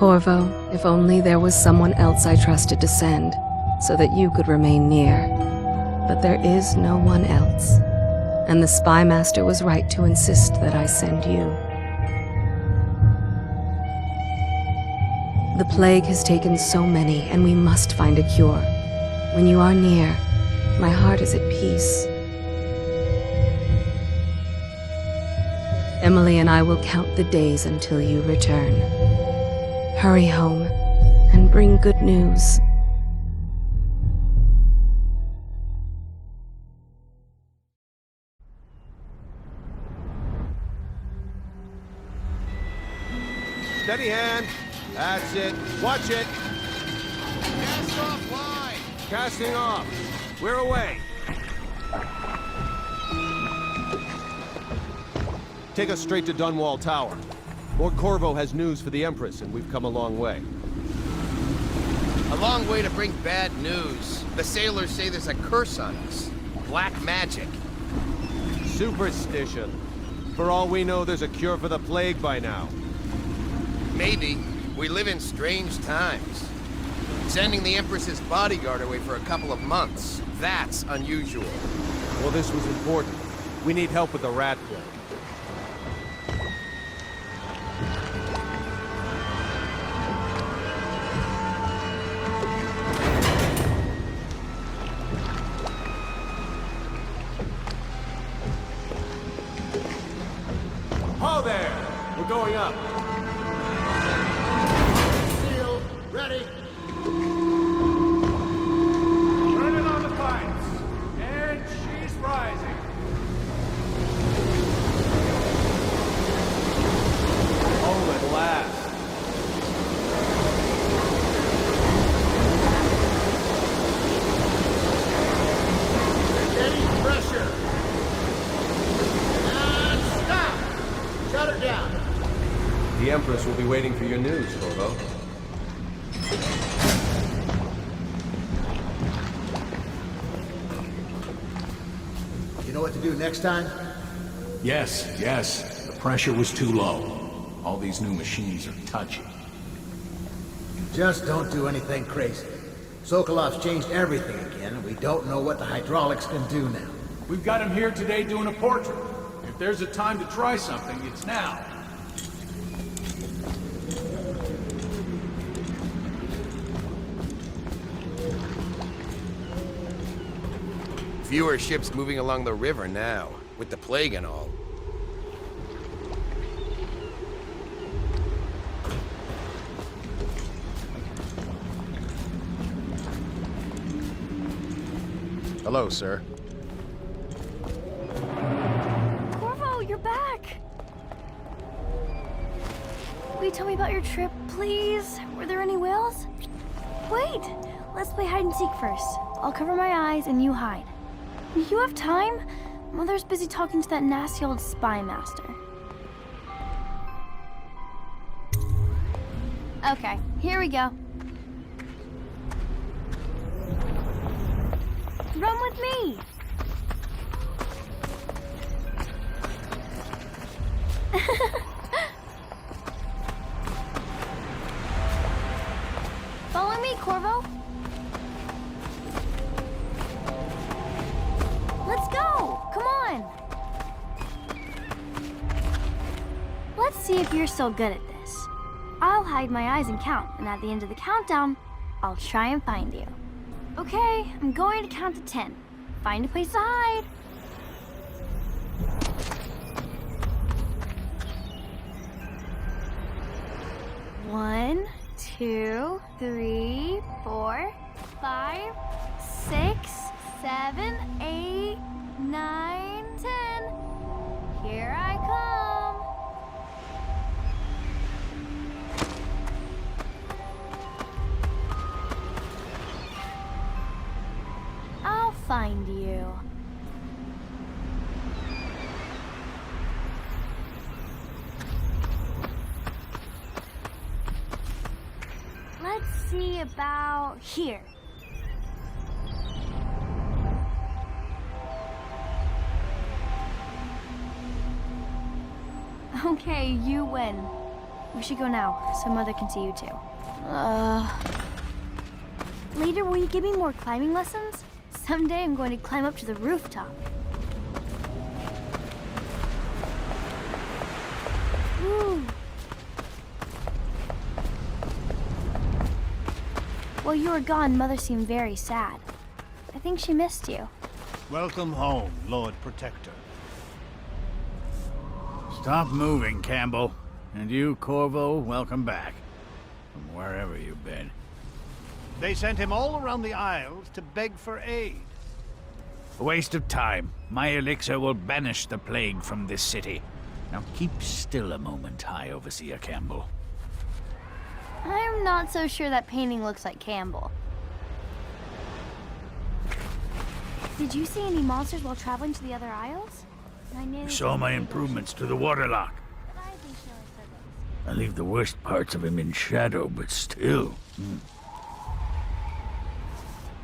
Corvo, if only there was someone else I trusted to send, so that you could remain near. But there is no one else, and the Spy Master was right to insist that I send you. The plague has taken so many, and we must find a cure. When you are near, my heart is at peace. Emily and I will count the days until you return. Hurry home, and bring good news. Steady hand. That's it. Watch it. Cast off line. Casting off. We're away. Take us straight to Dunwall Tower. Lord Corvo has news for the Empress, and we've come a long way. A long way to bring bad news. The sailors say there's a curse on us. Black magic. Superstition. For all we know, there's a cure for the plague by now. Maybe. We live in strange times. Sending the Empress's bodyguard away for a couple of months. That's unusual. Well, this was important. We need help with the rat plague. Ho there! We're going up. Shield, ready. Turning on the pipes. And she's rising. Oh, at last. Steady pressure. And stop. Shut her down. The Empress will be waiting for your news, Corvo. You know what to do next time? Yes. The pressure was too low. All these new machines are touchy. Just don't do anything crazy. Sokolov's changed everything again, and we don't know what the hydraulics can do now. We've got him here today doing a portrait. If there's a time to try something, it's now. Fewer ships moving along the river now, with the plague and all. Hello, sir. Corvo, you're back! Will you tell me about your trip, please? Were there any whales? Wait! Let's play hide and seek first. I'll cover my eyes and you hide. You have time? Mother's busy talking to that nasty old spy master. Okay, here we go. Run with me! Follow me, Corvo. Let's go! Come on! Let's see if you're still good at this. I'll hide my eyes and count, and at the end of the countdown, I'll try and find you. Okay, I'm going to count to 10. Find a place to hide. 1, 2, 3, 4, 5, 6, 7, 8, 9, 10. Here I come. I'll find you. Let's see about here. Okay, you win. We should go now, so Mother can see you too. Later, will you give me more climbing lessons? Someday I'm going to climb up to the rooftop. Ooh. While you were gone, Mother seemed very sad. I think she missed you. Welcome home, Lord Protector. Stop moving, Campbell. And you, Corvo, welcome back. From wherever you've been. They sent him all around the Isles to beg for aid. A waste of time. My elixir will banish the plague from this city. Now keep still a moment, High Overseer Campbell. I'm not so sure that painting looks like Campbell. Did you see any monsters while traveling to the other isles? I saw my improvements to the waterlock. I leave the worst parts of him in shadow, but still.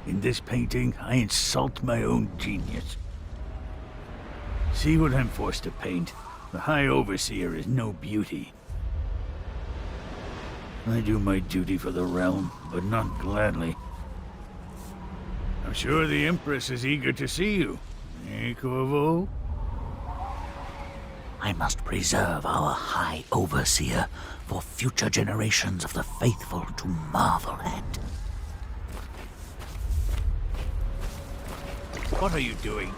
In this painting, I insult my own genius. See what I'm forced to paint? The High Overseer is no beauty. I do my duty for the realm, but not gladly. I'm sure the Empress is eager to see you. Eh, Corvo? I must preserve our High Overseer for future generations of the faithful to marvel at. What are you doing?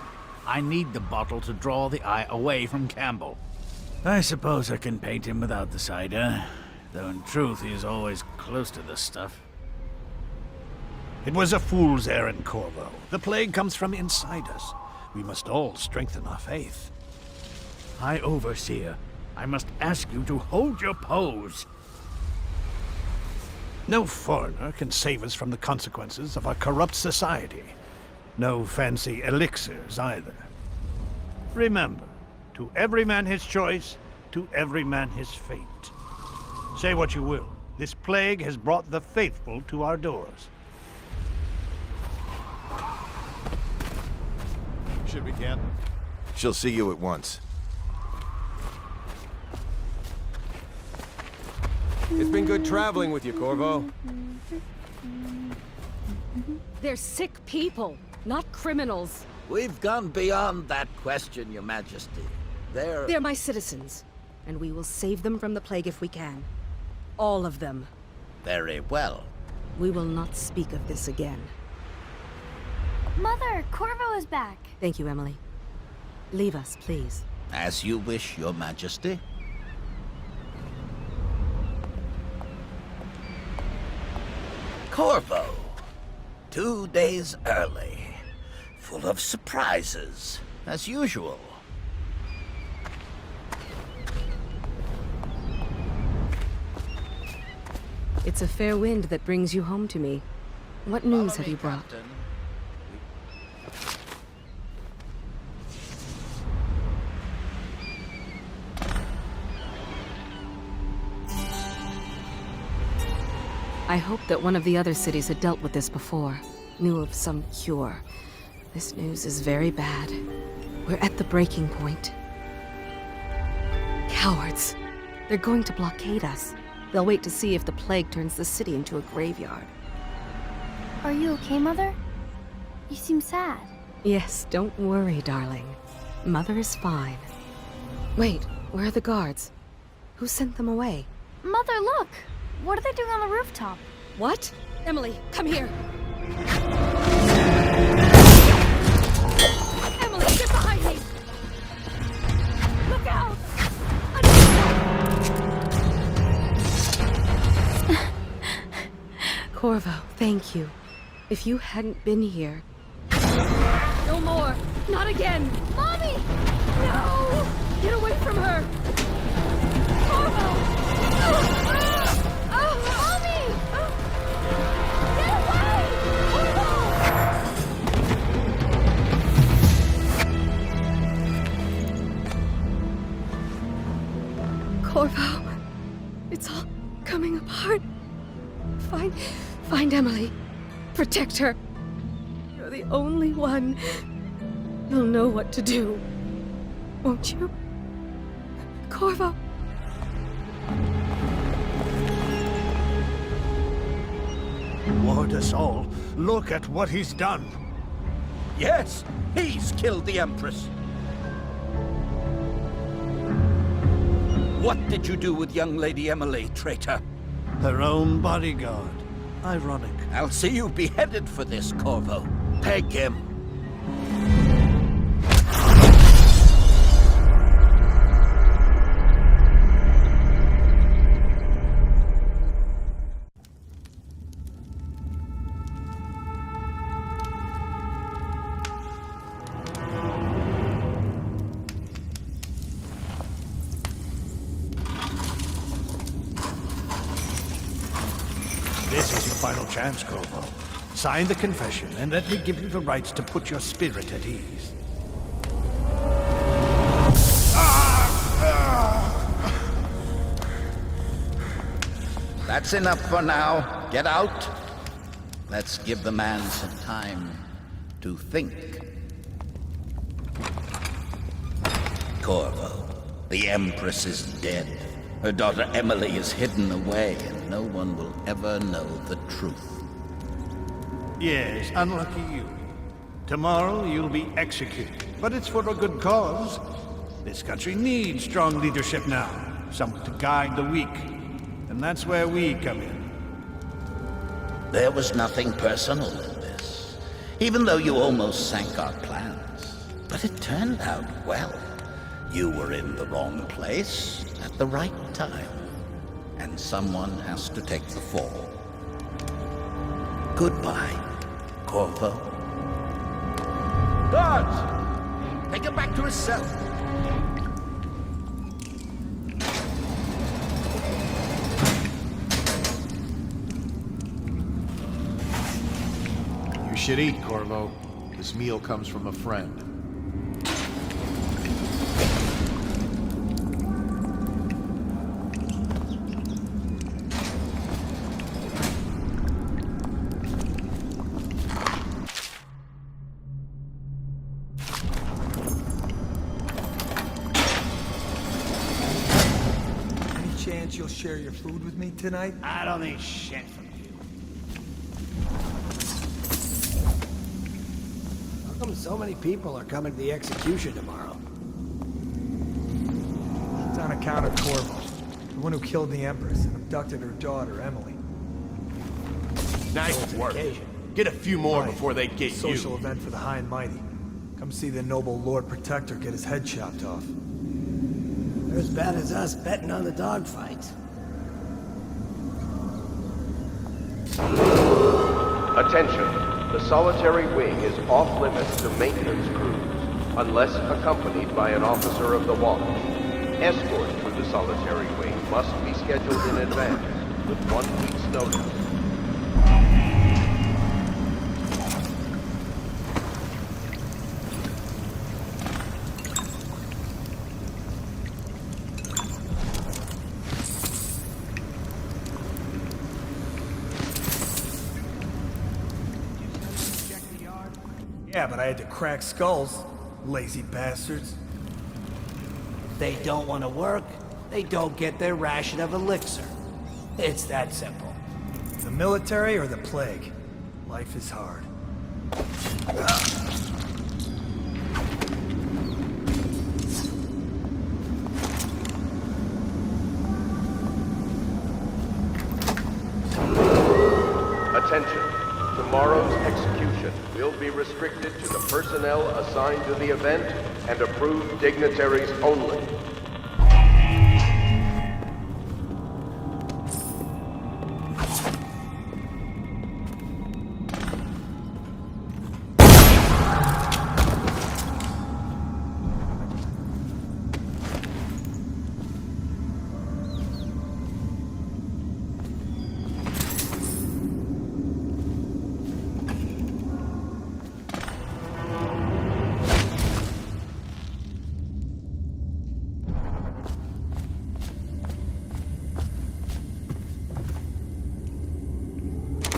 I need the bottle to draw the eye away from Campbell. I suppose I can paint him without the cider, though in truth he is always close to the stuff. It was a fool's errand, Corvo. The plague comes from inside us. We must all strengthen our faith. High Overseer, I must ask you to hold your pose. No foreigner can save us from the consequences of our corrupt society. No fancy elixirs either. Remember, to every man his choice, to every man his fate. Say what you will, this plague has brought the faithful to our doors. Should we camp? She'll see you at once. It's been good traveling with you, Corvo. They're sick people, not criminals. We've gone beyond that question, Your Majesty. They're my citizens, and we will save them from the plague if we can. All of them. Very well. We will not speak of this again. Mother, Corvo is back. Thank you, Emily. Leave us, please. As you wish, Your Majesty. Corvo. 2 days early. Full of surprises, as usual. It's a fair wind that brings you home to me. What news have you brought? Captain. I hoped that one of the other cities had dealt with this before, knew of some cure. This news is very bad. We're at the breaking point. Cowards. They're going to blockade us. They'll wait to see if the plague turns the city into a graveyard. Are you okay, Mother? You seem sad. Yes, don't worry, darling. Mother is fine. Wait, where are the guards? Who sent them away? Mother, look! What are they doing on the rooftop? What? Emily, come here! Emily, get behind me! Look out! Corvo, thank you. If you hadn't been here... No more! Not again! Mommy! No! Get away from her! Corvo! Mommy! Get away! Corvo, it's all coming apart. Find Emily. Protect her. You're the only one. You'll know what to do. Won't you? Corvo. Ward us all. Look at what he's done. Yes, he's killed the Empress. What did you do with young Lady Emily, traitor? Her own bodyguard. Ironic. I'll see you beheaded for this, Corvo. Peg him. This is your final chance, Corvo. Sign the confession, and let me give you the rights to put your spirit at ease. That's enough for now. Get out. Let's give the man some time to think. Corvo, the Empress is dead. Her daughter Emily is hidden away, and no one will ever know the truth. Yes, unlucky you. Tomorrow you'll be executed, but it's for a good cause. This country needs strong leadership now, someone to guide the weak. And that's where we come in. There was nothing personal in this, even though you almost sank our plans. But it turned out well. You were in the wrong place at the right time, and someone has to take the fall. Goodbye, Corvo. Guards! Take him back to his cell. You should eat, Corvo. This meal comes from a friend. Chance you'll share your food with me tonight? I don't need shit from you. How come so many people are coming to the execution tomorrow? It's on account of Corvo, the one who killed the Empress and abducted her daughter, Emily. Nice work. Get a few more before they get you. Social event for the high and mighty. Come see the noble Lord Protector get his head chopped off. They're as bad as us betting on the dogfight. Attention. The solitary wing is off limits to maintenance crews, unless accompanied by an officer of the watch. Escort through the solitary wing must be scheduled in advance, with 1 week's notice. Yeah, but I had to crack skulls. Lazy bastards. If they don't want to work, they don't get their ration of elixir. It's that simple. The military or the plague? Life is hard. Attention. Tomorrow's execution will be restricted to the personnel assigned to the event and approved dignitaries only.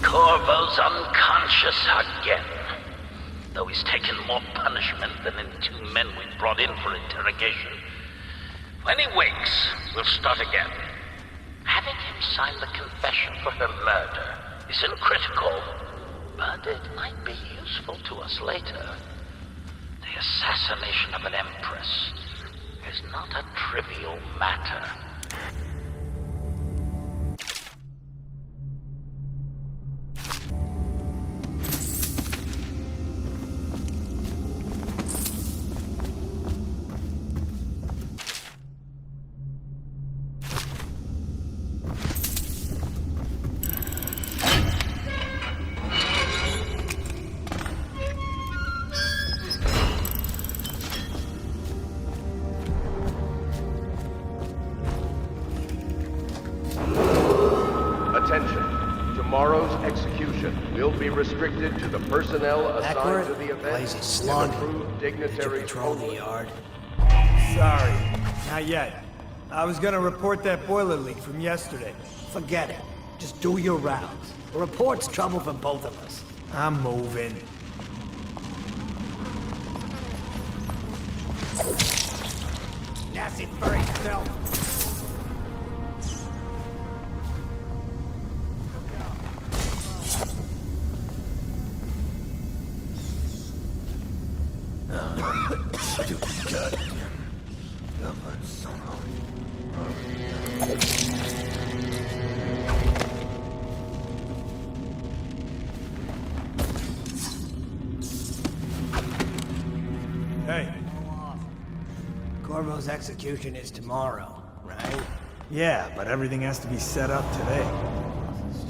Corvo's unconscious again. Though he's taken more punishment than in 2 men we brought in for interrogation. When he wakes, we'll start again. Having him sign the confession for her murder isn't critical, but it might be useful to us later. The assassination of an empress is not a trivial matter. Attention. Tomorrow's execution will be restricted to the personnel assigned to the event Lazy slug. and approved dignitaries Patrol the only. yard. Sorry, not yet. I was gonna report that boiler leak from yesterday. Forget it. Just do your rounds. A report's trouble for both of us. I'm moving. Nasty furry filth. Hey. Corvo's execution is tomorrow, right? Yeah, but everything has to be set up today.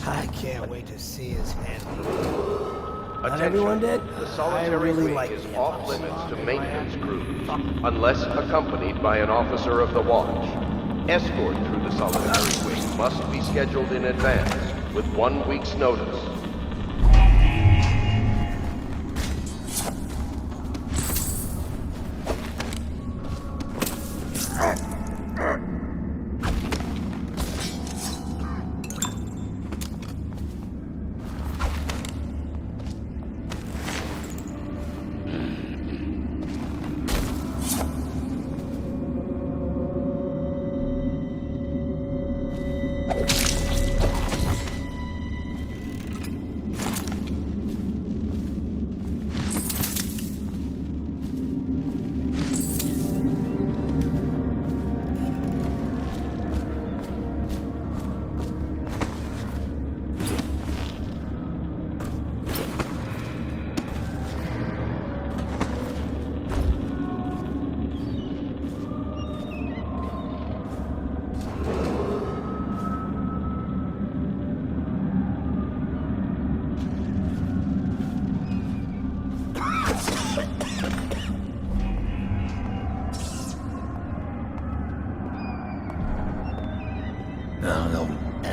I can't wait to see his hand. Not Attention. everyone did? The I solitary really wing like is the off Immerse. limits to maintenance crews, unless accompanied by an officer of the watch. Escort through the solitary wing must be scheduled in advance, with 1 week's notice.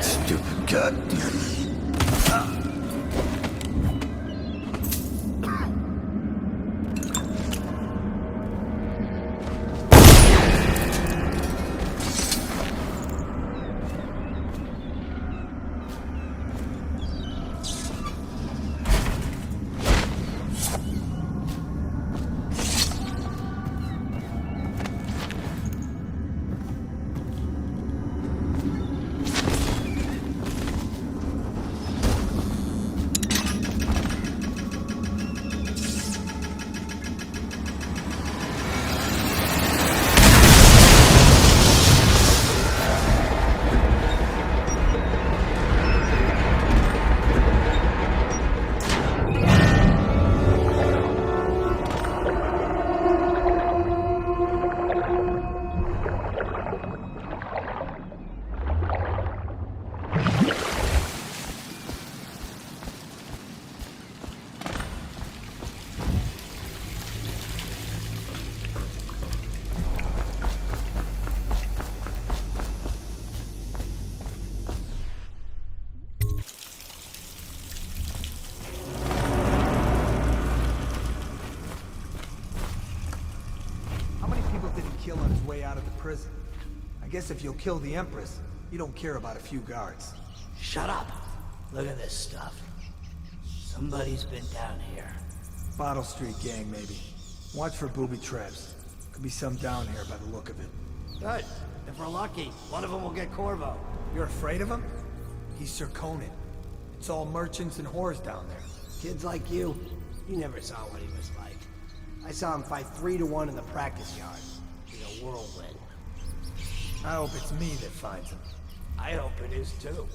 Stupid goddamn. Kill on his way out of the prison. I guess if you'll kill the Empress, you don't care about a few guards. Shut up. Look at this stuff. Somebody's been down here. Bottle Street gang, maybe. Watch for booby traps. Could be some down here by the look of it. Good. If we're lucky, one of them will get Corvo. You're afraid of him? He's Sir Conan. It's all merchants and whores down there. Kids like you never saw what he was like. I saw him fight 3-to-1 in the practice yard. In a whirlwind. I hope it's me that finds him. I hope it is too.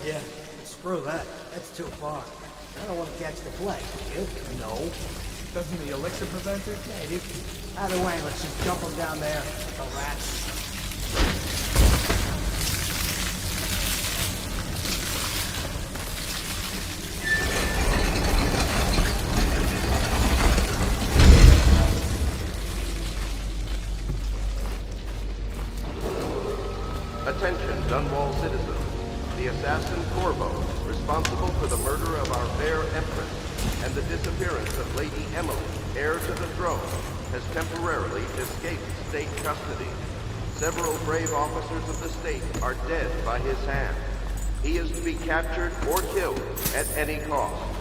Yeah, screw that. That's too far. I don't want to catch the plague, do you? No. Doesn't the elixir prevent it? Maybe. Either way, let's just dump them down there. The rats. Attention, Dunwall citizens. The assassin Corvo, responsible for the murder of our fair Empress and the disappearance of Lady Emily, heir to the throne, has temporarily escaped state custody. Several brave officers of the state are dead by his hand. He is to be captured or killed at any cost.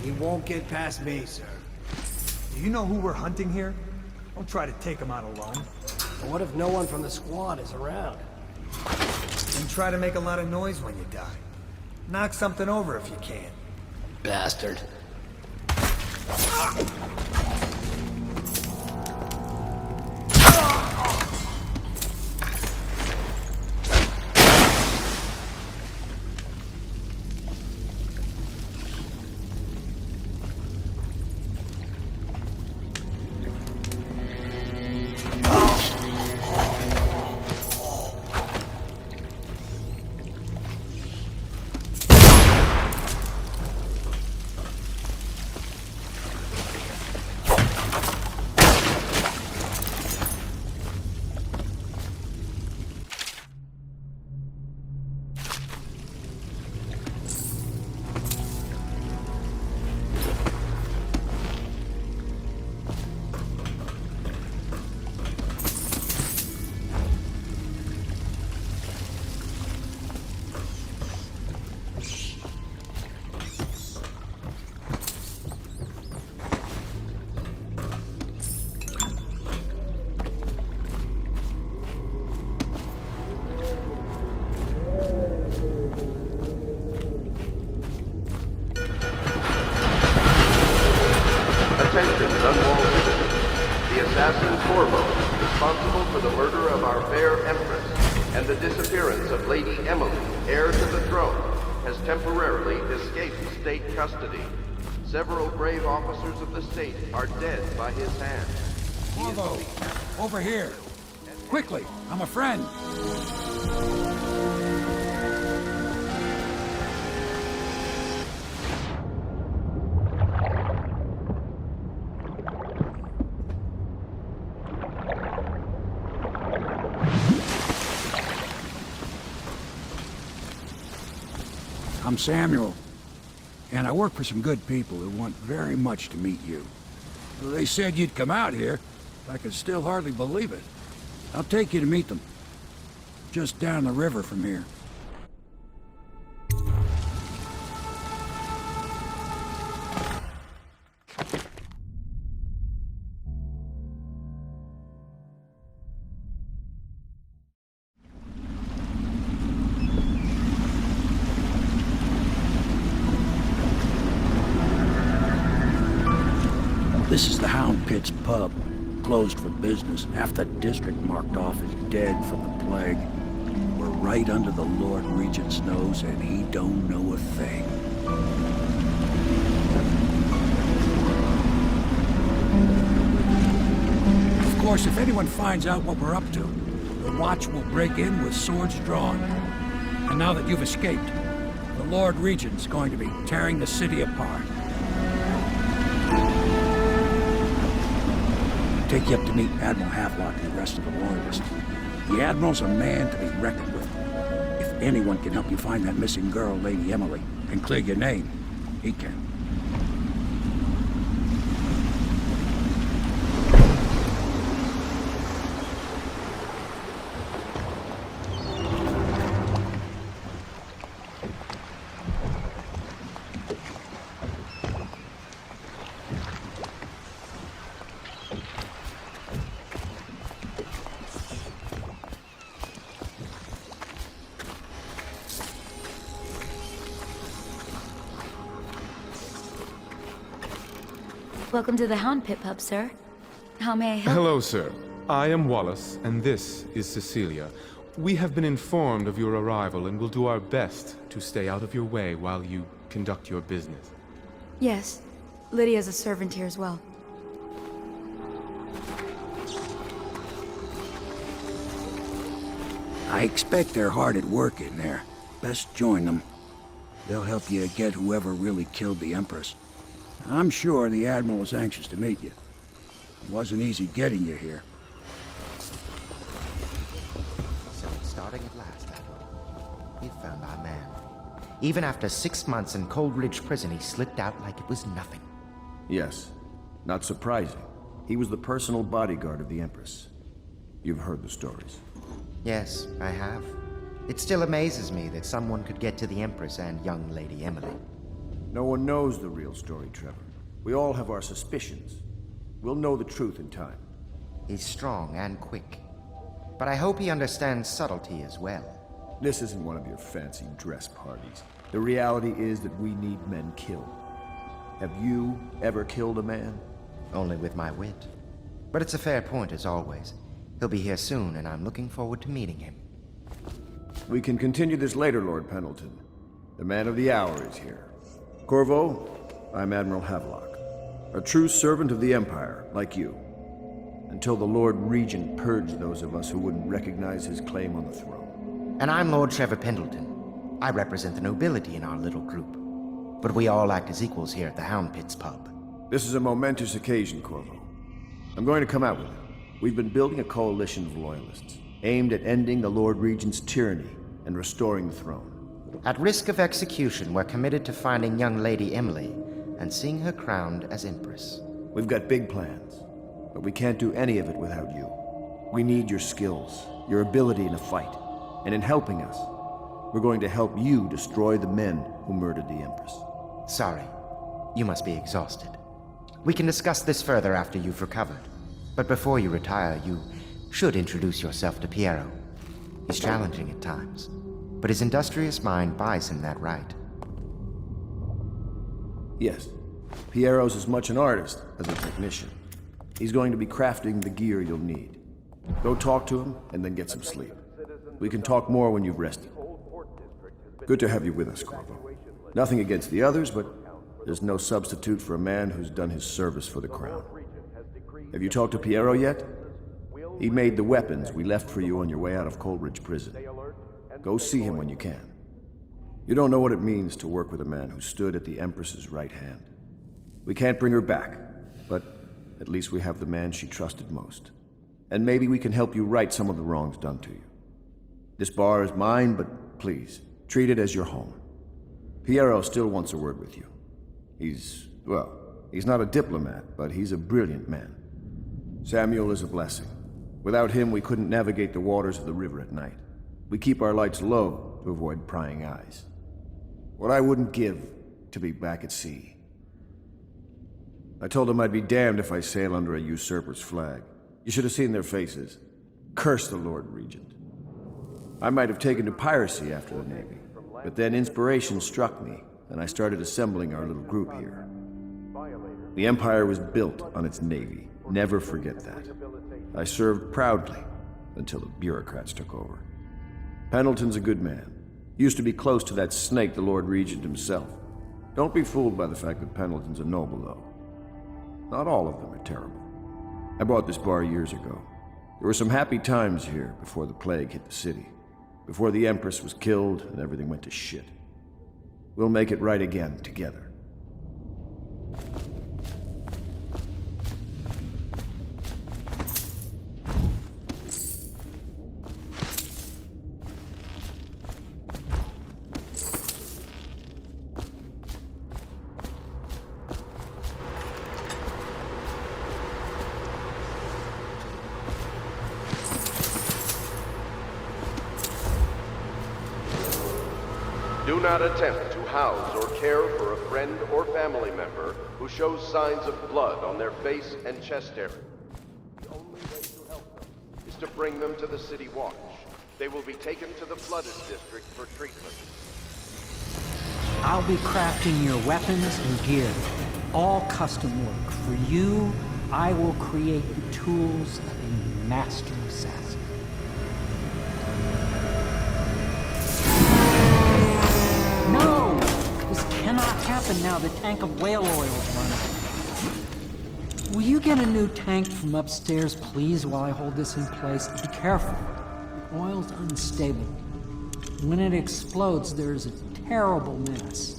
He won't get past me, sir. Do you know who we're hunting here? Don't try to take him out alone. But what if no one from the squad is around? Then try to make a lot of noise when you die. Knock something over if you can. Bastard. assassin Corvo, responsible for the murder of our fair Empress and the disappearance of Lady Emily, heir to the throne, has temporarily escaped state custody. Several brave officers of the state are dead by his hand. Corvo, over here. Quickly, I'm a friend. I'm Samuel, and I work for some good people who want very much to meet you. They said you'd come out here. I can still hardly believe it. I'll take you to meet them. Just down the river from here. This is the Hound Pit's pub. Closed for business. Half the district marked off as dead from the plague. We're right under the Lord Regent's nose, and he don't know a thing. Of course, if anyone finds out what we're up to, the Watch will break in with swords drawn. And now that you've escaped, the Lord Regent's going to be tearing the city apart. Take you up to meet Admiral Havelock and the rest of the Loyalists. The Admiral's a man to be reckoned with. If anyone can help you find that missing girl, Lady Emily, and clear your name, he can. Welcome to the Hound Pit pub, sir. How may I help? Hello, sir. I am Wallace, and this is Cecilia. We have been informed of your arrival and will do our best to stay out of your way while you conduct your business. Yes. Lydia's a servant here as well. I expect they're hard at work in there. Best join them. They'll help you get whoever really killed the Empress. I'm sure the Admiral was anxious to meet you. It wasn't easy getting you here. So it's starting at last, Admiral. We found our man. Even after 6 months in Cold Ridge Prison, he slipped out like it was nothing. Yes. Not surprising. He was the personal bodyguard of the Empress. You've heard the stories. Yes, I have. It still amazes me that someone could get to the Empress and young Lady Emily. No one knows the real story, Trevor. We all have our suspicions. We'll know the truth in time. He's strong and quick. But I hope he understands subtlety as well. This isn't one of your fancy dress parties. The reality is that we need men killed. Have you ever killed a man? Only with my wit. But it's a fair point as always. He'll be here soon, and I'm looking forward to meeting him. We can continue this later, Lord Pendleton. The man of the hour is here. Corvo, I'm Admiral Havelock. A true servant of the Empire, like you. Until the Lord Regent purged those of us who wouldn't recognize his claim on the throne. And I'm Lord Trevor Pendleton. I represent the nobility in our little group. But we all act as equals here at the Hound Pit's pub. This is a momentous occasion, Corvo. I'm going to come out with it. We've been building a coalition of loyalists, aimed at ending the Lord Regent's tyranny and restoring the throne. At risk of execution, we're committed to finding young Lady Emily and seeing her crowned as Empress. We've got big plans, but we can't do any of it without you. We need your skills, your ability in a fight, and in helping us, we're going to help you destroy the men who murdered the Empress. Sorry, you must be exhausted. We can discuss this further after you've recovered. But before you retire, you should introduce yourself to Piero. He's challenging at times, but his industrious mind buys him that right. Yes, Piero's as much an artist as a technician. He's going to be crafting the gear you'll need. Go talk to him, and then get some sleep. We can talk more when you've rested. Good to have you with us, Corvo. Nothing against the others, but there's no substitute for a man who's done his service for the crown. Have you talked to Piero yet? He made the weapons we left for you on your way out of Coleridge Prison. Go see him when you can. You don't know what it means to work with a man who stood at the Empress's right hand. We can't bring her back, but at least we have the man she trusted most. And maybe we can help you right some of the wrongs done to you. This bar is mine, but please, treat it as your home. Piero still wants a word with you. He's not a diplomat, but he's a brilliant man. Samuel is a blessing. Without him, we couldn't navigate the waters of the river at night. We keep our lights low to avoid prying eyes. What I wouldn't give to be back at sea. I told them I'd be damned if I sail under a usurper's flag. You should have seen their faces. Curse the Lord Regent. I might have taken to piracy after the Navy, but then inspiration struck me, and I started assembling our little group here. The Empire was built on its Navy. Never forget that. I served proudly until the bureaucrats took over. Pendleton's a good man. Used to be close to that snake, the Lord Regent himself. Don't be fooled by the fact that Pendleton's a noble, though. Not all of them are terrible. I bought this bar years ago. There were some happy times here before the plague hit the city. Before the Empress was killed and everything went to shit. We'll make it right again, together. Do not attempt to house or care for a friend or family member who shows signs of blood on their face and chest area. The only way to help them is to bring them to the City Watch. They will be taken to the Flooded District for treatment. I'll be crafting your weapons and gear. All custom work. For you, I will create the tools of a master assassin. No! This cannot happen now. The tank of whale oil is running. Will you get a new tank from upstairs, please, while I hold this in place? Be careful. The oil's unstable. When it explodes, there's a terrible mess.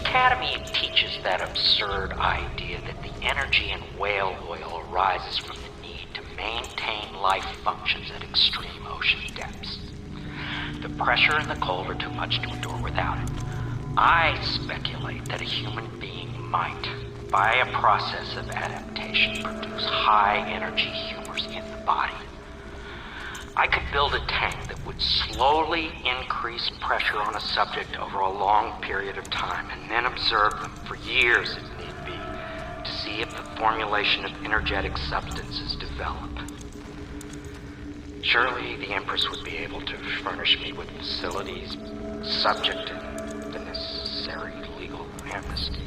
Academy teaches that absurd idea that the energy in whale oil arises from the need to maintain life functions at extreme ocean depths. The pressure and the cold are too much to endure without it. I speculate that a human being might, by a process of adaptation, produce high-energy humors in the body. I could build a tank that would slowly increase pressure on a subject over a long period of time and then observe them for years if need be to see if the formulation of energetic substances develop. Surely the Empress would be able to furnish me with facilities subject to the necessary legal amnesty.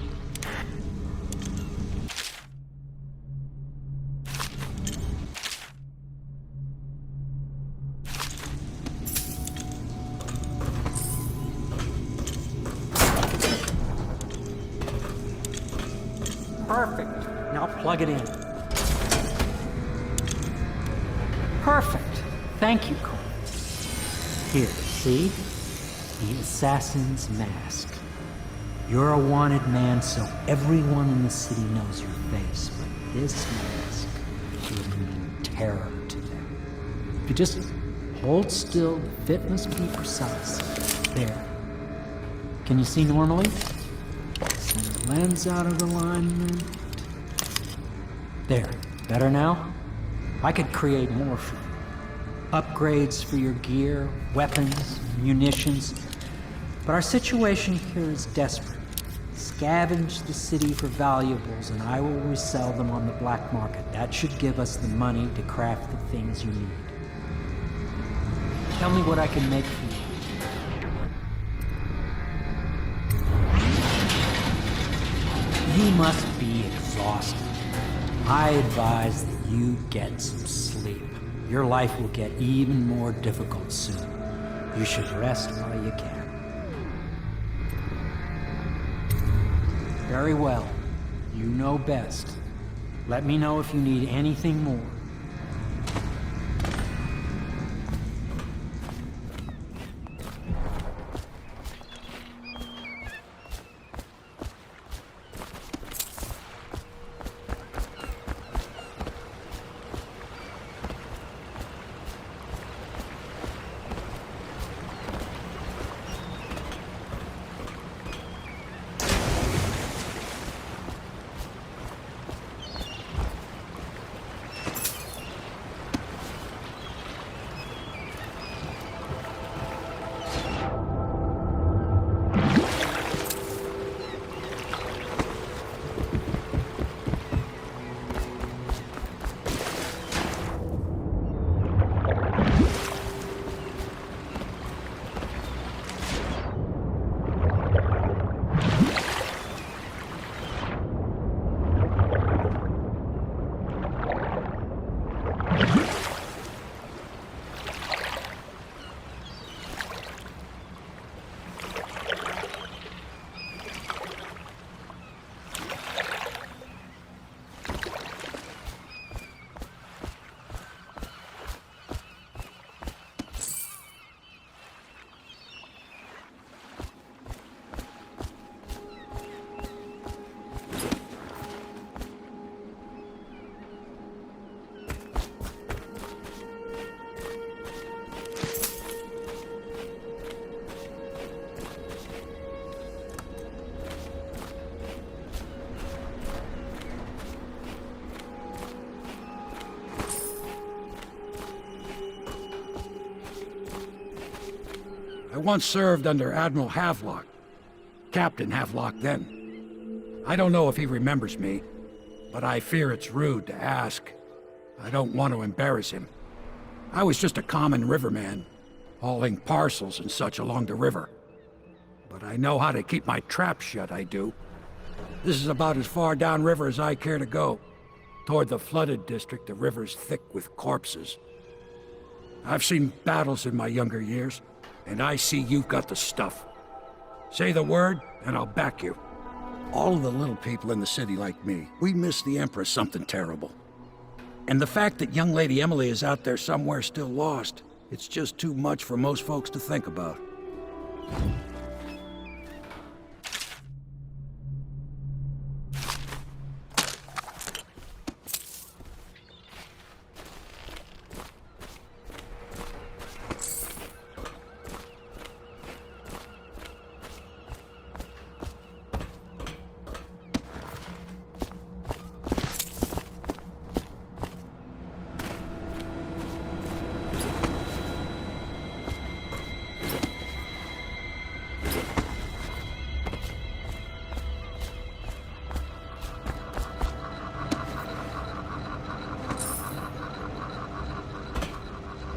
Perfect. Now plug it in. Perfect. Thank you, Cole. Here, see? The assassin's mask. You're a wanted man, so everyone in the city knows your face, but this mask will mean terror to them. If you just hold still, the fit must be precise. There. Can you see normally? Send the lens out of alignment. There. Better now? I could create more for you. Upgrades for your gear, weapons, munitions. But our situation here is desperate. Scavenge the city for valuables and I will resell them on the black market. That should give us the money to craft the things you need. Tell me what I can make for you. You must be exhausted. I advise that you get some sleep. Your life will get even more difficult soon. You should rest while you can. Very well. You know best. Let me know if you need anything more. I once served under Admiral Havelock. Captain Havelock then. I don't know if he remembers me, but I fear it's rude to ask. I don't want to embarrass him. I was just a common riverman, hauling parcels and such along the river. But I know how to keep my trap shut, I do. This is about as far downriver as I care to go. Toward the flooded district, the river's thick with corpses. I've seen battles in my younger years, and I see you've got the stuff. Say the word, and I'll back you. All of the little people in the city like me, we miss the Empress something terrible. And the fact that young Lady Emily is out there somewhere still lost, it's just too much for most folks to think about.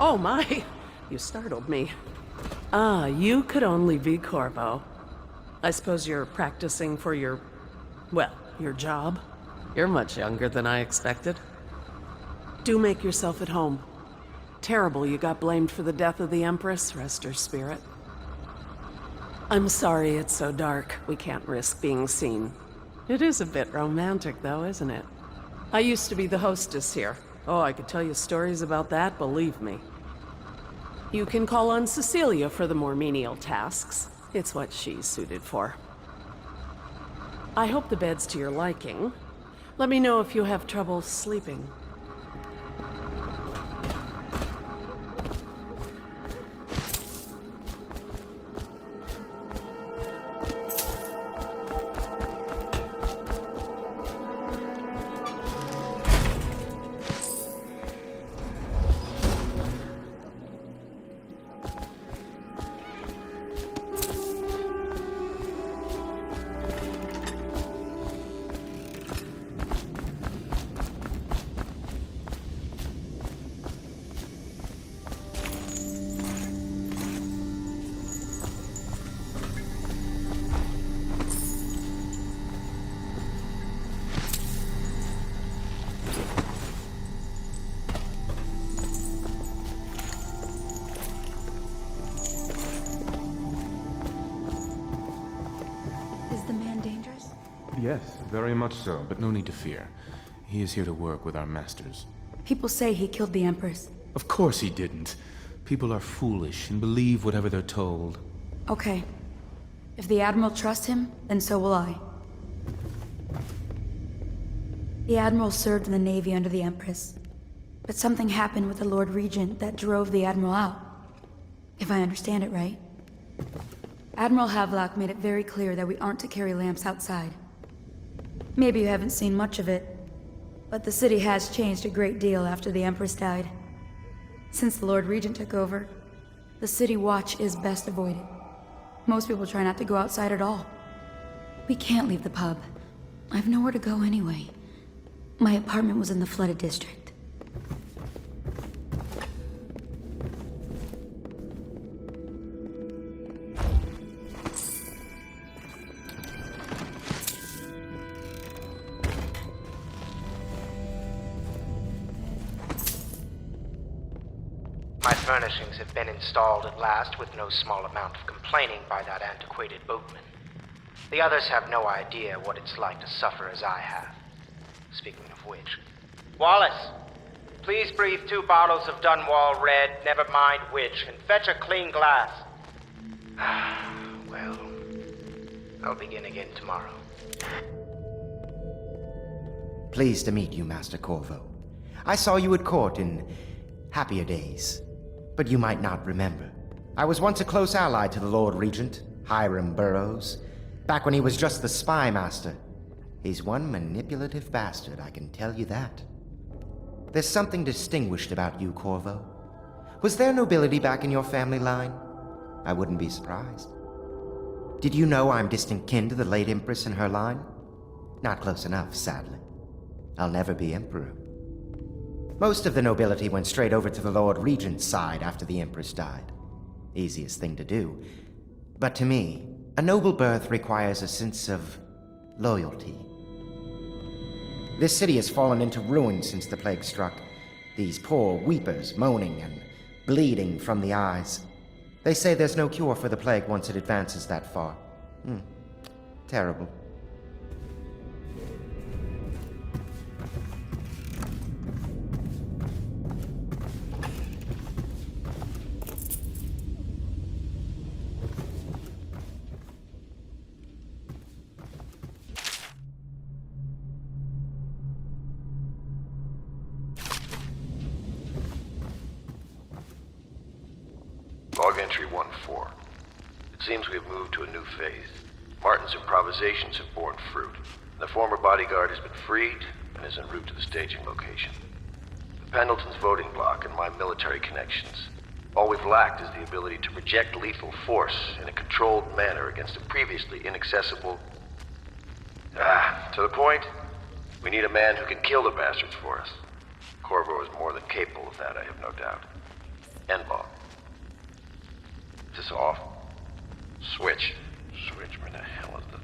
Oh my! You startled me. Ah, you could only be Corvo. I suppose you're practicing for your... well, your job? You're much younger than I expected. Do make yourself at home. Terrible you got blamed for the death of the Empress, rest her spirit. I'm sorry it's so dark, we can't risk being seen. It is a bit romantic though, isn't it? I used to be the hostess here. Oh, I could tell you stories about that, believe me. You can call on Cecilia for the more menial tasks. It's what she's suited for. I hope the bed's to your liking. Let me know if you have trouble sleeping. Yes, very much so, but no need to fear. He is here to work with our masters. People say he killed the Empress. Of course he didn't. People are foolish and believe whatever they're told. Okay. If the Admiral trusts him, then so will I. The Admiral served in the Navy under the Empress. But something happened with the Lord Regent that drove the Admiral out. If I understand it right. Admiral Havelock made it very clear that we aren't to carry lamps outside. Maybe you haven't seen much of it, but the city has changed a great deal after the Empress died. Since the Lord Regent took over, the city watch is best avoided. Most people try not to go outside at all. We can't leave the pub. I've nowhere to go anyway. My apartment was in the flooded district. My furnishings have been installed at last with no small amount of complaining by that antiquated boatman. The others have no idea what it's like to suffer as I have. Speaking of which... Wallace! Please breathe 2 bottles of Dunwall Red, never mind which, and fetch a clean glass. Well, I'll begin again tomorrow. Pleased to meet you, Master Corvo. I saw you at court in happier days. But you might not remember. I was once a close ally to the Lord Regent, Hiram Burroughs, back when he was just the spy master. He's one manipulative bastard, I can tell you that. There's something distinguished about you, Corvo. Was there nobility back in your family line? I wouldn't be surprised. Did you know I'm distant kin to the late Empress and her line? Not close enough, sadly. I'll never be Emperor. Most of the nobility went straight over to the Lord Regent's side after the Empress died. Easiest thing to do. But to me, a noble birth requires a sense of loyalty. This city has fallen into ruin since the plague struck. These poor weepers moaning and bleeding from the eyes. They say there's no cure for the plague once it advances that far. Terrible. Log entry 1-4. It seems we have moved to a new phase. Martin's improvisations have borne fruit. The former bodyguard has been freed and is en route to the staging location. The Pendleton's voting block and my military connections. All we've lacked is the ability to project lethal force in a controlled manner against a previously inaccessible... to the point, we need a man who can kill the bastards for us. Corvo is more than capable of that, I have no doubt. N-bomb. Is this off? Switch. Switch, where the hell is the...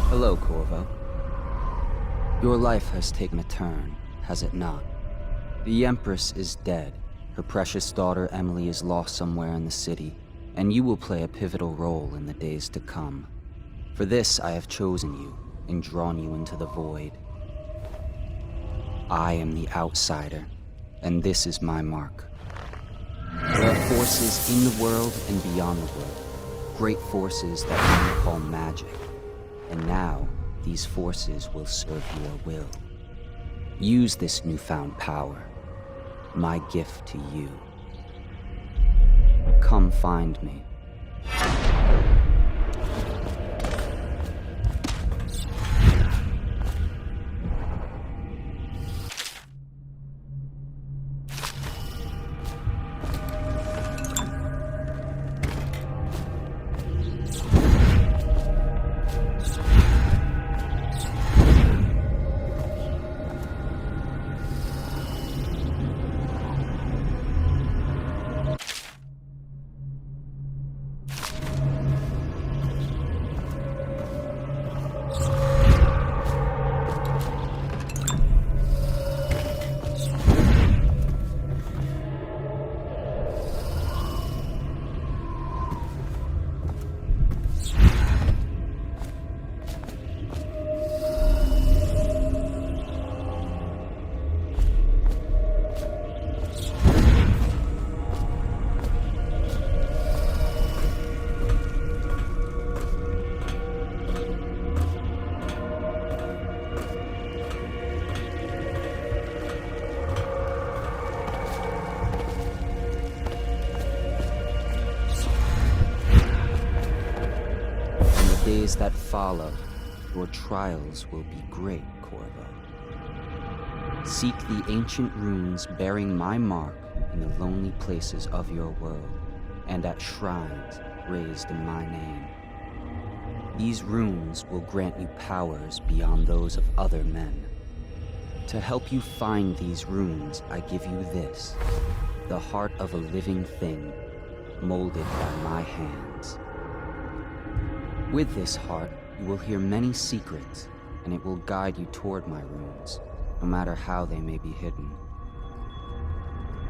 Hello, Corvo. Your life has taken a turn, has it not? The Empress is dead. Her precious daughter Emily is lost somewhere in the city, and you will play a pivotal role in the days to come. For this, I have chosen you and drawn you into the void. I am the outsider, and this is my mark. There are forces in the world and beyond the world, great forces that men call magic. And now, these forces will serve your will. Use this newfound power, my gift to you. Come find me. Days that follow, your trials will be great, Corvo. Seek the ancient runes bearing my mark in the lonely places of your world, and at shrines raised in my name. These runes will grant you powers beyond those of other men. To help you find these runes, I give you this, the heart of a living thing, molded by my hands. With this heart, you will hear many secrets, and it will guide you toward my runes, no matter how they may be hidden.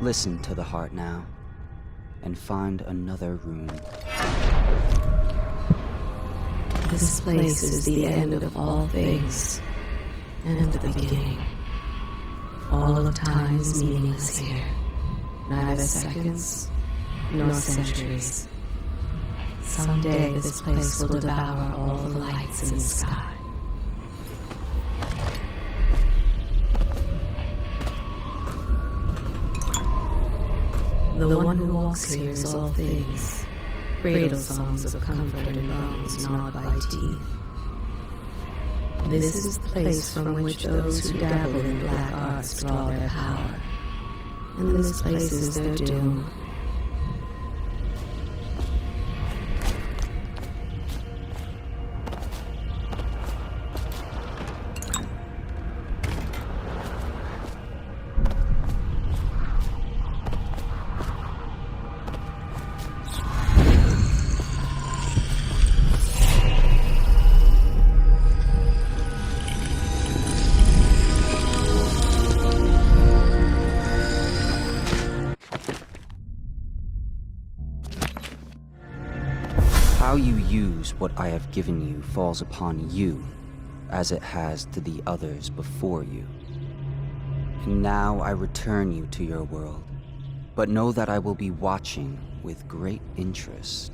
Listen to the heart now, and find another rune. This place is the end of all things, and the beginning. All of time is meaningless here, neither seconds nor centuries. Someday this place will devour all the lights in the sky. The one who walks here is all things, cradle songs of comfort and bones gnawed by teeth. This is the place from which those who dabble in black arts draw their power, and this place is their doom. How you use what I have given you falls upon you, as it has to the others before you. And now I return you to your world, but know that I will be watching with great interest.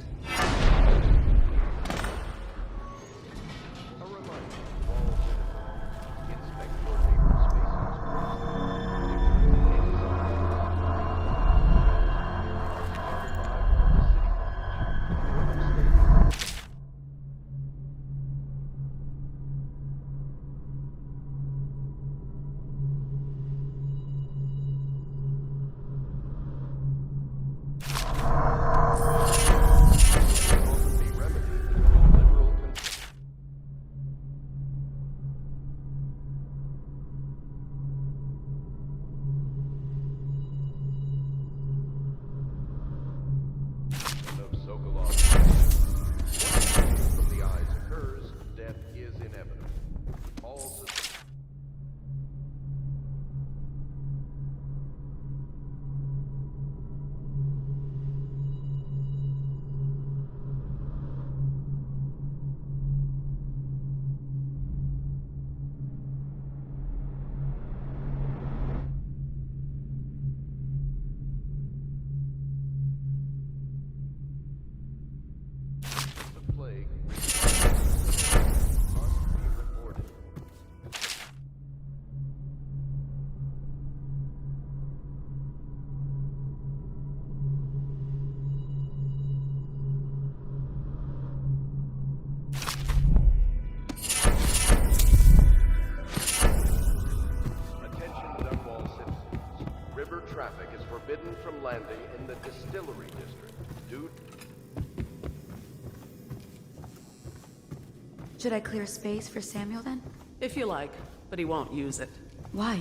Should I clear space for Samuel then? If you like, but he won't use it. Why?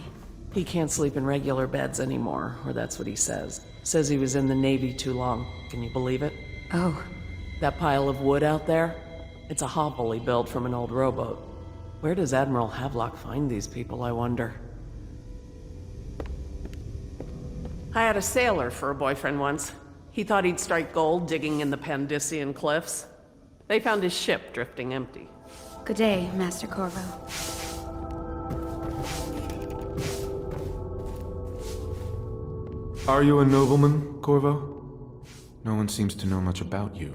He can't sleep in regular beds anymore, or that's what he says. Says he was in the Navy too long. Can you believe it? Oh. That pile of wood out there? It's a hovel he built from an old rowboat. Where does Admiral Havelock find these people, I wonder? I had a sailor for a boyfriend once. He thought he'd strike gold digging in the Pandician cliffs. They found his ship drifting empty. Good day, Master Corvo. Are you a nobleman, Corvo? No one seems to know much about you.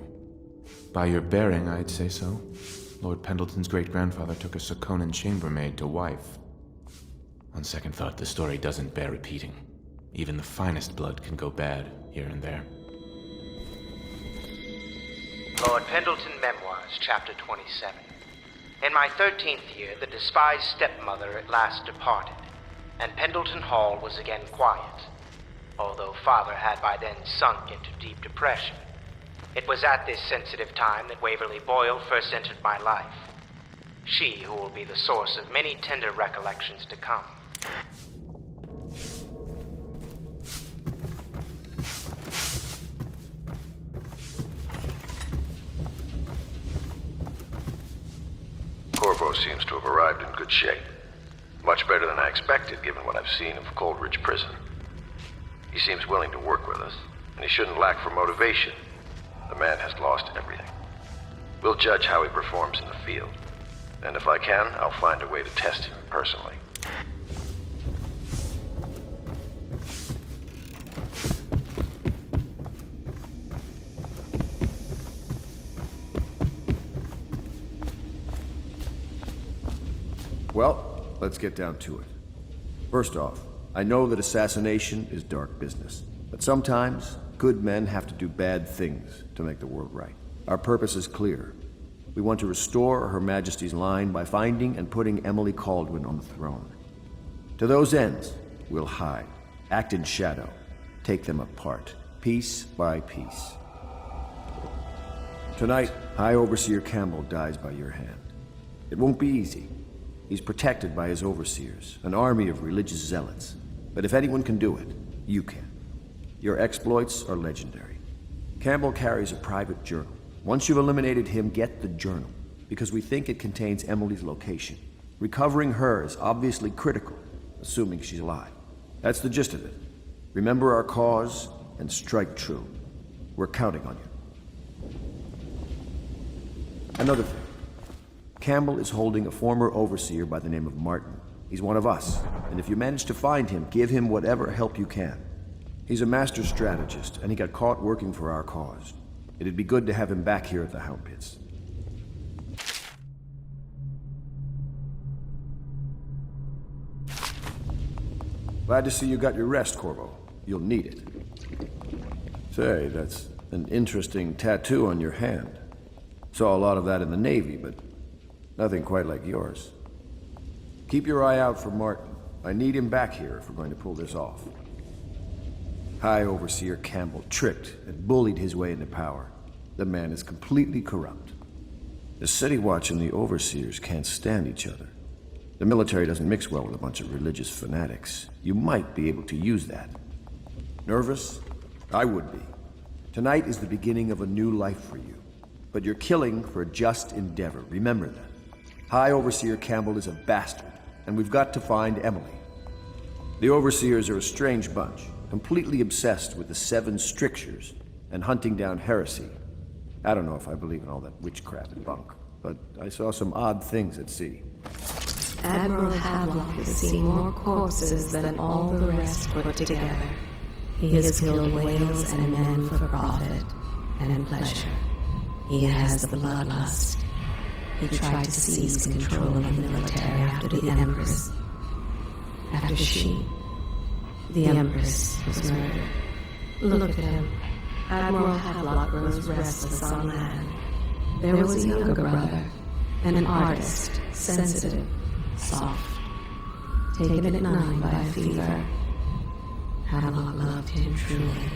By your bearing, I'd say so. Lord Pendleton's great-grandfather took a Sakonan chambermaid to wife. On second thought, the story doesn't bear repeating. Even the finest blood can go bad here and there. Lord Pendleton Memoirs, Chapter 27. In my 13th year, the despised stepmother at last departed, and Pendleton Hall was again quiet, although Father had by then sunk into deep depression. It was at this sensitive time that Waverly Boyle first entered my life. She who will be the source of many tender recollections to come. Corvo seems to have arrived in good shape. Much better than I expected, given what I've seen of Coldridge Prison. He seems willing to work with us, and he shouldn't lack for motivation. The man has lost everything. We'll judge how he performs in the field. And if I can, I'll find a way to test him personally. Well, let's get down to it. First off, I know that assassination is dark business, but sometimes good men have to do bad things to make the world right. Our purpose is clear. We want to restore Her Majesty's line by finding and putting Emily Kaldwin on the throne. To those ends, we'll hide, act in shadow, take them apart, piece by piece. Tonight, High Overseer Campbell dies by your hand. It won't be easy. He's protected by his overseers, an army of religious zealots. But if anyone can do it, you can. Your exploits are legendary. Campbell carries a private journal. Once you've eliminated him, get the journal, because we think it contains Emily's location. Recovering her is obviously critical, assuming she's alive. That's the gist of it. Remember our cause and strike true. We're counting on you. Another thing. Campbell is holding a former overseer by the name of Martin. He's one of us, and if you manage to find him, give him whatever help you can. He's a master strategist, and he got caught working for our cause. It'd be good to have him back here at the Hound Pits. Glad to see you got your rest, Corvo. You'll need it. Say, that's an interesting tattoo on your hand. Saw a lot of that in the Navy, but nothing quite like yours. Keep your eye out for Martin. I need him back here if we're going to pull this off. High Overseer Campbell tricked and bullied his way into power. The man is completely corrupt. The City Watch and the Overseers can't stand each other. The military doesn't mix well with a bunch of religious fanatics. You might be able to use that. Nervous? I would be. Tonight is the beginning of a new life for you. But you're killing for a just endeavor. Remember that. High Overseer Campbell is a bastard, and we've got to find Emily. The Overseers are a strange bunch, completely obsessed with the 7 strictures and hunting down heresy. I don't know if I believe in all that witchcraft and bunk, but I saw some odd things at sea. Admiral Havelock has seen more corpses than all the rest put together. He has killed whales and men for profit and pleasure. He has the bloodlust. He tried to seize control of the military after the Empress. After the Empress was murdered. Look at him. Admiral Havelock grows restless on land. There was a younger brother, an artist, sensitive, soft, taken at 9 by a fever. Havelock loved him truly.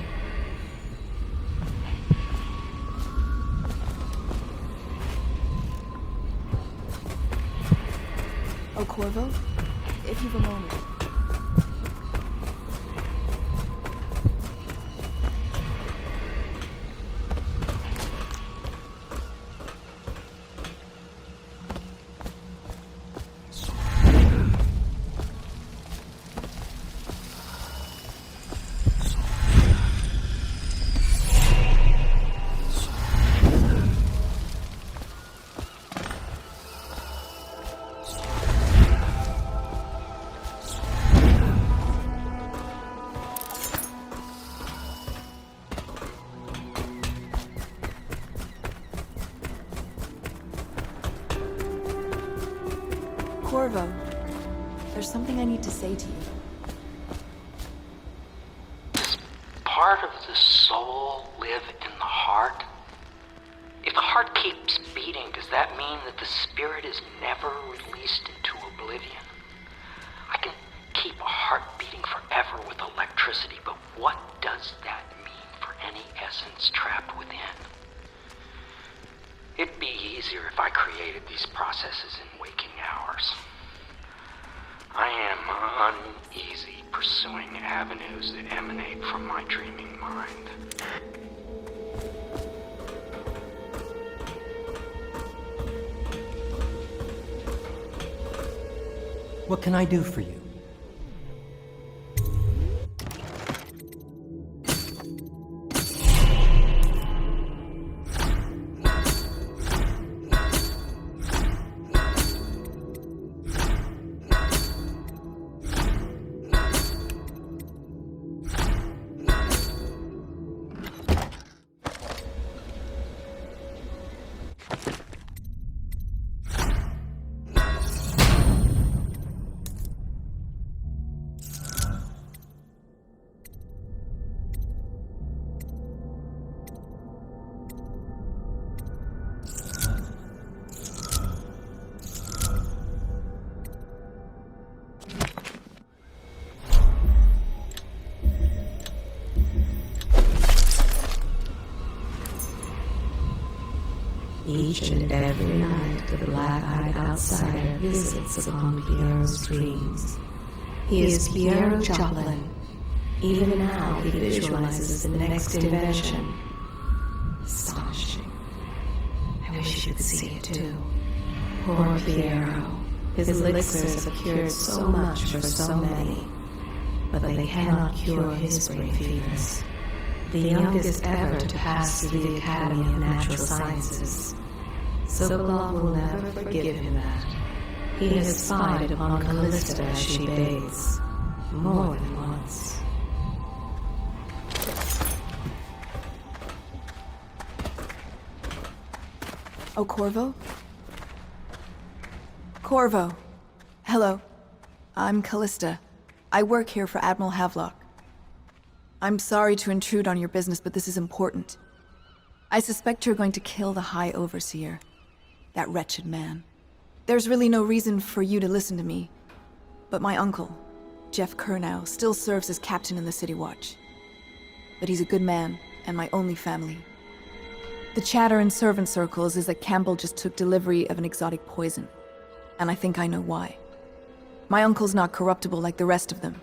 Oh, Corvo? If you've a moment. Corvo, there's something I need to say to you. Does part of the soul live in the heart? If the heart keeps beating, does that mean that the spirit is never released into oblivion? I can keep a heart beating forever with electricity, but what does that mean for any essence trapped within? It'd be easier if I created these processes in waking hours. I am uneasy pursuing avenues that emanate from my dreaming mind. What can I do for you? Each and every night, the black-eyed outsider visits upon Piero's dreams. He is Piero Joplin. Even now, he visualizes the next invention. Astonishing. I wish you could see it too. Poor Piero. His elixirs have cured so much for so many, but they cannot cure his brain fevers. The youngest ever to pass through the Academy of Natural Sciences. Sokolov will never forgive him that. He has spied upon Callista as she bathes, more than once. Oh, Corvo? Corvo. Hello. I'm Callista. I work here for Admiral Havelock. I'm sorry to intrude on your business, but this is important. I suspect you're going to kill the High Overseer. That wretched man. There's really no reason for you to listen to me. But my uncle, Jeff Kernow, still serves as captain in the City Watch. But he's a good man, and my only family. The chatter in servant circles is that Campbell just took delivery of an exotic poison. And I think I know why. My uncle's not corruptible like the rest of them.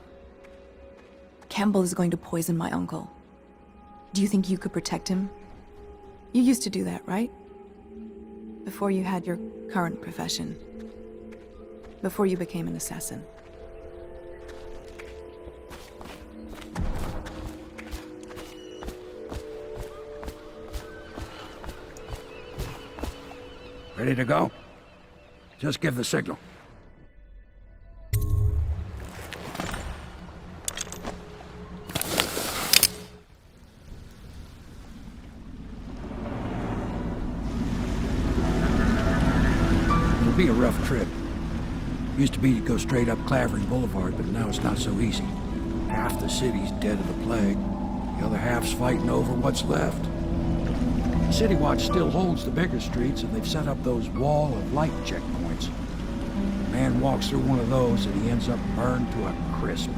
Campbell is going to poison my uncle. Do you think you could protect him? You used to do that, right? Before you had your current profession. Before you became an assassin. Ready to go? Just give the signal. It'll be a rough trip. Used to be to go straight up Clavering Boulevard, but now it's not so easy. Half the city's dead of the plague. The other half's fighting over what's left. The City Watch still holds the bigger streets, and they've set up those wall of light checkpoints. A man walks through one of those, and he ends up burned to a crisp.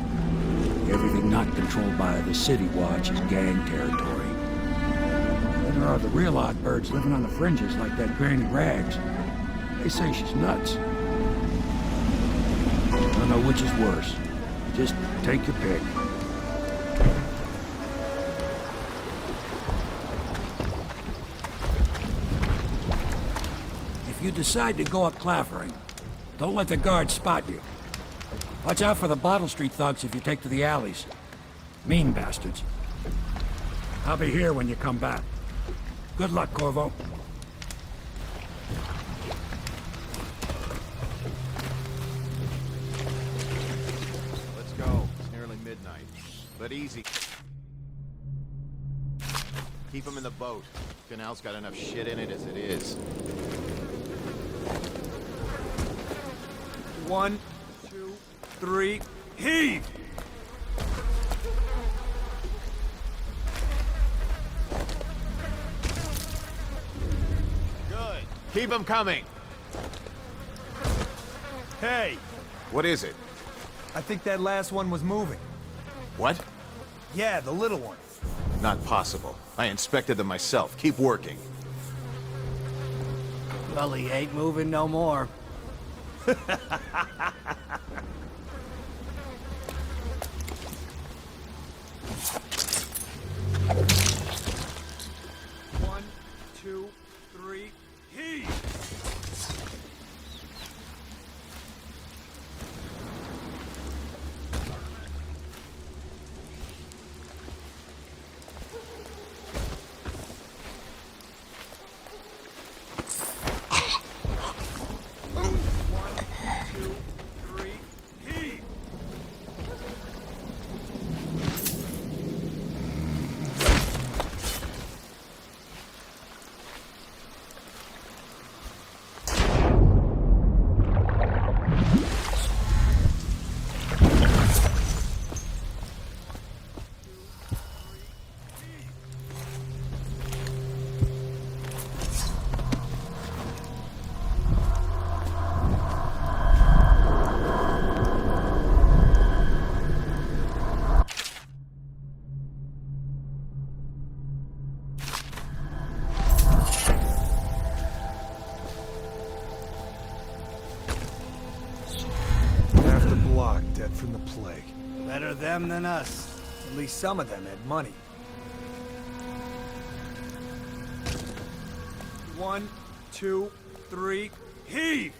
Everything not controlled by the City Watch is gang territory. Then there are the real odd birds living on the fringes like that Granny Rags. They say she's nuts. don't know which is worse. Just take your pick. If you decide to go up Clavering, don't let the guards spot you. Watch out for the Bottle Street thugs if you take to the alleys. Mean bastards. I'll be here when you come back. Good luck, Corvo. Let's go. It's nearly midnight. But easy. Keep them in the boat. Canal's got enough shit in it as it is. 1, 2, 3, heave! Good. Keep them coming. Hey! What is it? I think that last one was moving. What? Yeah, the little one. Not possible. I inspected them myself. Keep working. Well, he ain't moving no more. One, two, three, heave! Dead from the plague. Better them than us. At least some of them had money. 1, 2, 3, heave!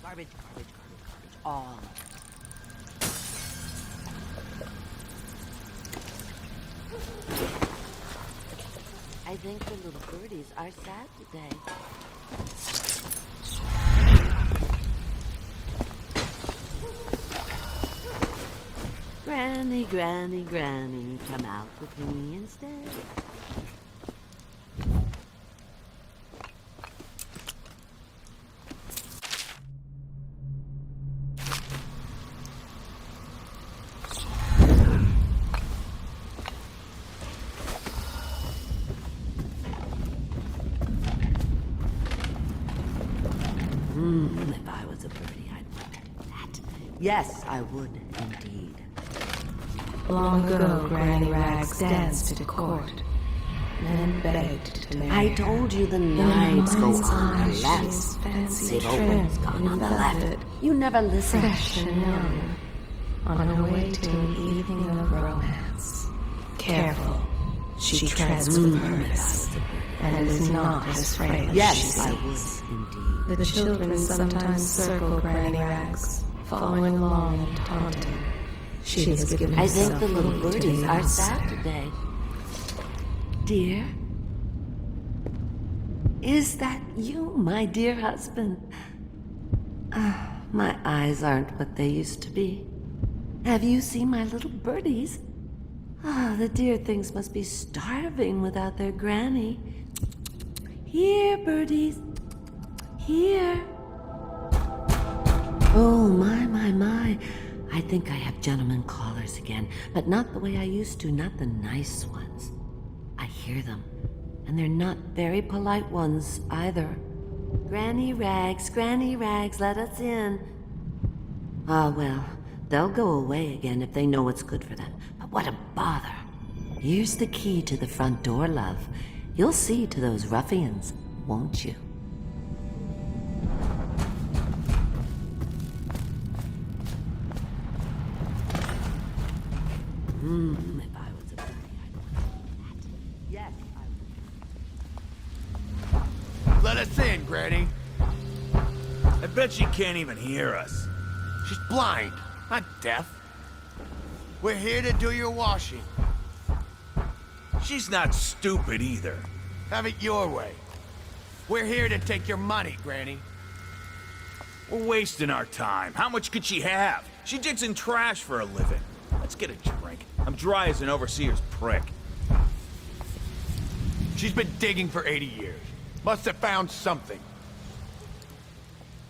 Garbage, all of it. I think the little birdies are sad today. Granny, Granny, Granny, come out with me instead. If I was a birdie, I'd want that. Yes, I would indeed. Long ago, Granny Rags danced at court, then begged to marry. I told you the nights go on the left. Fancy They've always gone on the left. You never listen. Fresh and young, on her way to an evening of romance. Careful, she treads with purpose, and is not as frail as she seems. The children sometimes circle Granny Rags, following along and taunting. She has given I think the herself little over to birdies the are monster. sad today. Dear? Is that you, my dear husband? My eyes aren't what they used to be. Have you seen my little birdies? The dear things must be starving without their granny. Here, birdies. Here. Oh, my. I think I have gentlemen callers again, but not the way I used to, not the nice ones. I hear them, and they're not very polite ones either. Granny Rags, let us in. Ah, well, they'll go away again if they know what's good for them. But what a bother. Here's the key to the front door, love. You'll see to those ruffians, won't you? If I was a birdie, I'd want that. Yes, I would. Let us in, Granny. I bet she can't even hear us. She's blind, not deaf. We're here to do your washing. She's not stupid either. Have it your way. We're here to take your money, Granny. We're wasting our time. How much could she have? She digs in trash for a living. Let's get a drink. I'm dry as an overseer's prick. She's been digging for 80 years. Must have found something.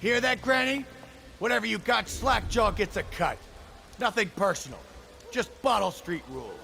Hear that, Granny? Whatever you got, Slackjaw gets a cut. Nothing personal. Just Bottle Street rule.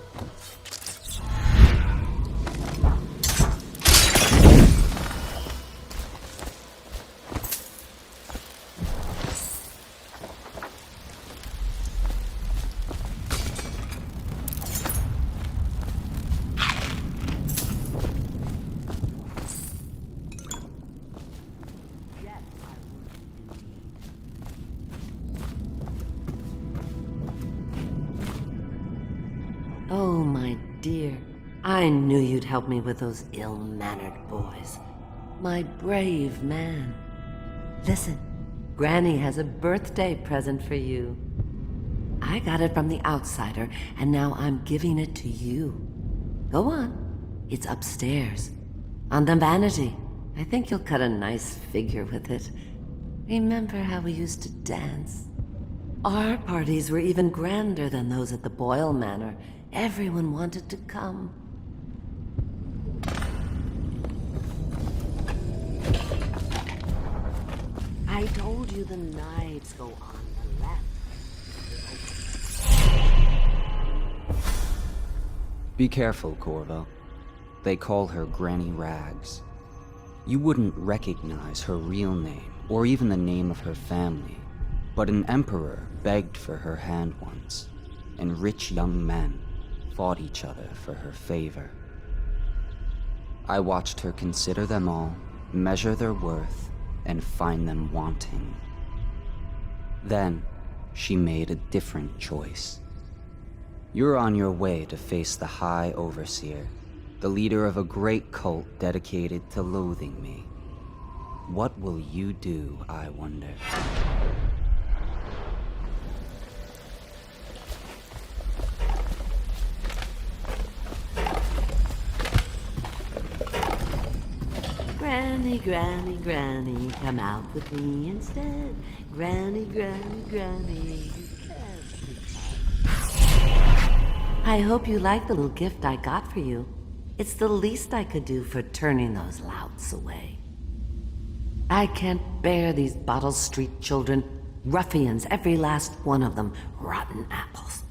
Oh, my dear. I knew you'd help me with those ill-mannered boys. My brave man. Listen, Granny has a birthday present for you. I got it from the outsider, and now I'm giving it to you. Go on. It's upstairs. On the vanity. I think you'll cut a nice figure with it. Remember how we used to dance? Our parties were even grander than those at the Boyle Manor. Everyone wanted to come. I told you the nights go on the left. Be careful, Corvo. They call her Granny Rags. You wouldn't recognize her real name, or even the name of her family, but an emperor begged for her hand once, and rich young men fought each other for her favor. I watched her consider them all, measure their worth, and find them wanting. Then, she made a different choice. You're on your way to face the High Overseer, the leader of a great cult dedicated to loathing me. What will you do, I wonder? Granny, Granny, Granny, come out with me instead. Granny, Granny, Granny, you can't be tired. I hope you like the little gift I got for you. It's the least I could do for turning those louts away. I can't bear these Bottle Street children. Ruffians, every last one of them. Rotten apples.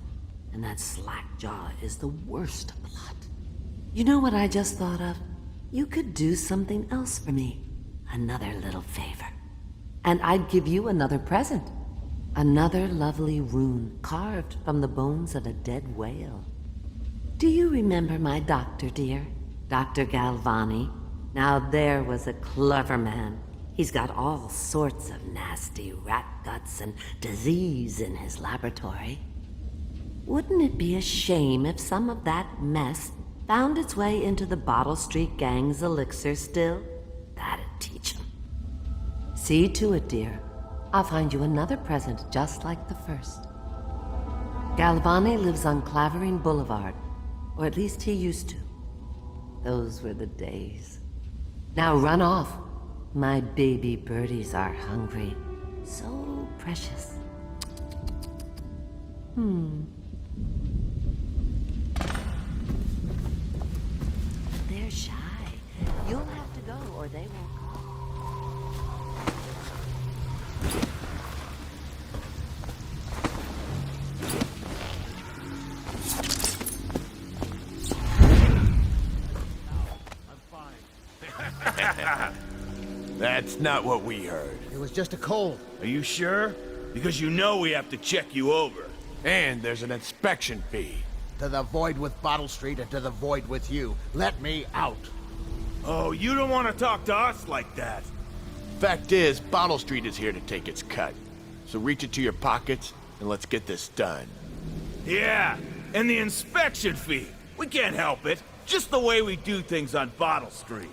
And that Slackjaw is the worst lot. You know what I just thought of? You could do something else for me. Another little favor. And I'd give you another present. Another lovely rune carved from the bones of a dead whale. Do you remember my doctor, dear? Dr. Galvani? Now there was a clever man. He's got all sorts of nasty rat guts and disease in his laboratory. Wouldn't it be a shame if some of that mess found its way into the Bottle Street Gang's elixir still? That'd teach him. See to it, dear. I'll find you another present just like the first. Galvani lives on Clavering Boulevard, or at least he used to. Those were the days. Now run off. My baby birdies are hungry. So precious. They're shy. You'll have to go or they won't. That's not what we heard. It was just a cold. Are you sure? Because you know we have to check you over. And there's an inspection fee. To the void with Bottle Street and to the void with you. Let me out. Oh, you don't want to talk to us like that. Fact is, Bottle Street is here to take its cut. So reach into your pockets and let's get this done. Yeah, and the inspection fee. We can't help it. Just the way we do things on Bottle Street.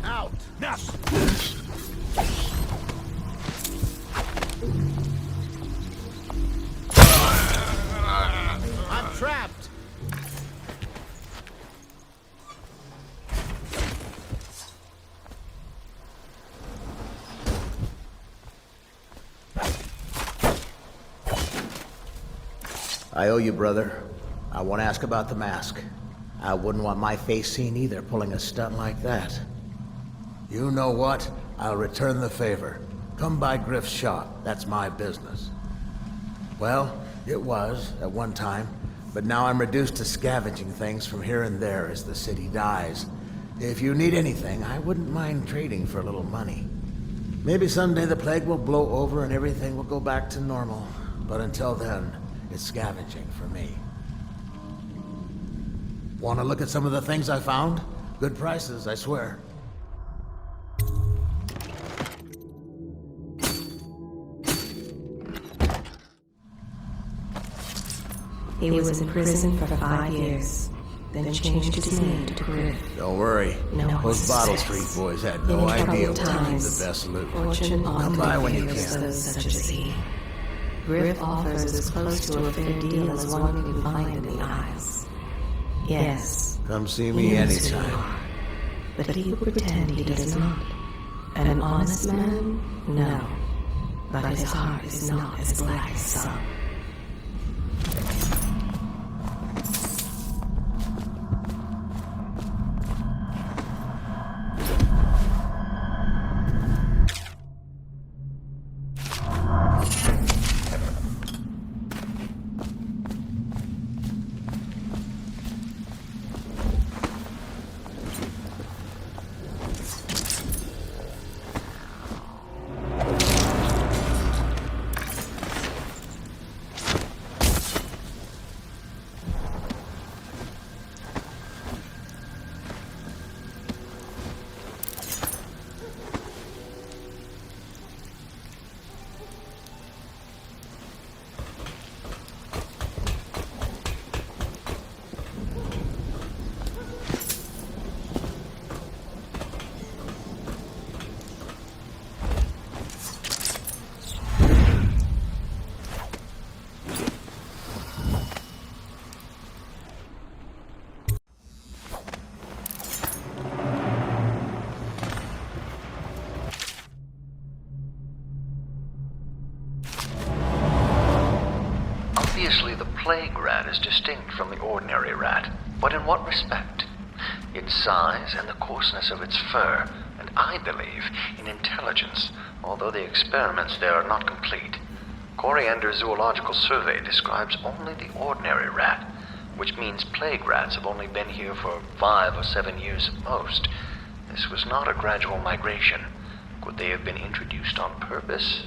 Out! Now! I'm trapped! I owe you, brother. I want to ask about the mask. I wouldn't want my face seen either, pulling a stunt like that. You know what? I'll return the favor. Come by Griff's shop. That's my business. Well, it was, at one time, but now I'm reduced to scavenging things from here and there as the city dies. If you need anything, I wouldn't mind trading for a little money. Maybe someday the plague will blow over and everything will go back to normal. But until then, it's scavenging for me. Want to look at some of the things I found? Good prices, I swear. He was in prison for 5 years, then changed his name to Griff. Don't worry. Those Bottle Street boys had no idea what to keep the best loot. Come by when you can. Those such as he. Griff offers as close to a fair deal as one can find in the Isles. Yes. Come see me anytime. But he would pretend he does not. An honest man? No. But his heart is not as black as some. Obviously, the plague rat is distinct from the ordinary rat, but in what respect? Its size and the coarseness of its fur, and I believe in intelligence, although the experiments there are not complete. Coriander's zoological survey describes only the ordinary rat, which means plague rats have only been here for 5 or 7 years at most. This was not a gradual migration. Could they have been introduced on purpose?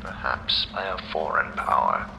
Perhaps by a foreign power.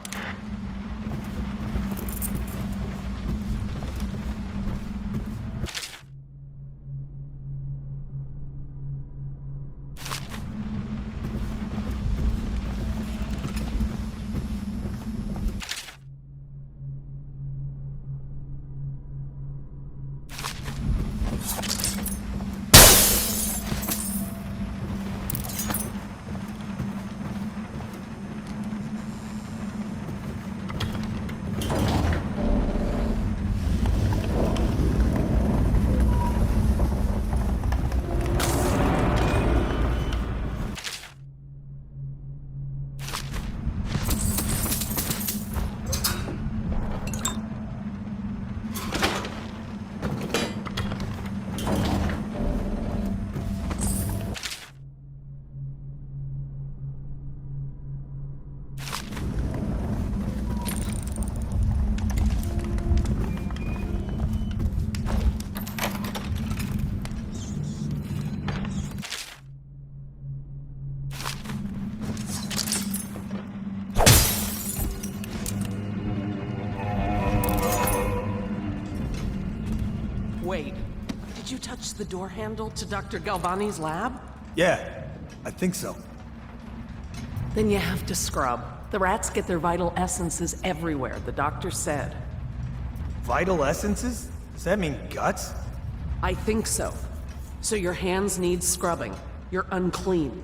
Wait, did you touch the door handle to Dr. Galvani's lab? Yeah, I think so. Then you have to scrub. The rats get their vital essences everywhere, the doctor said. Vital essences? Does that mean guts? I think so. So your hands need scrubbing. You're unclean.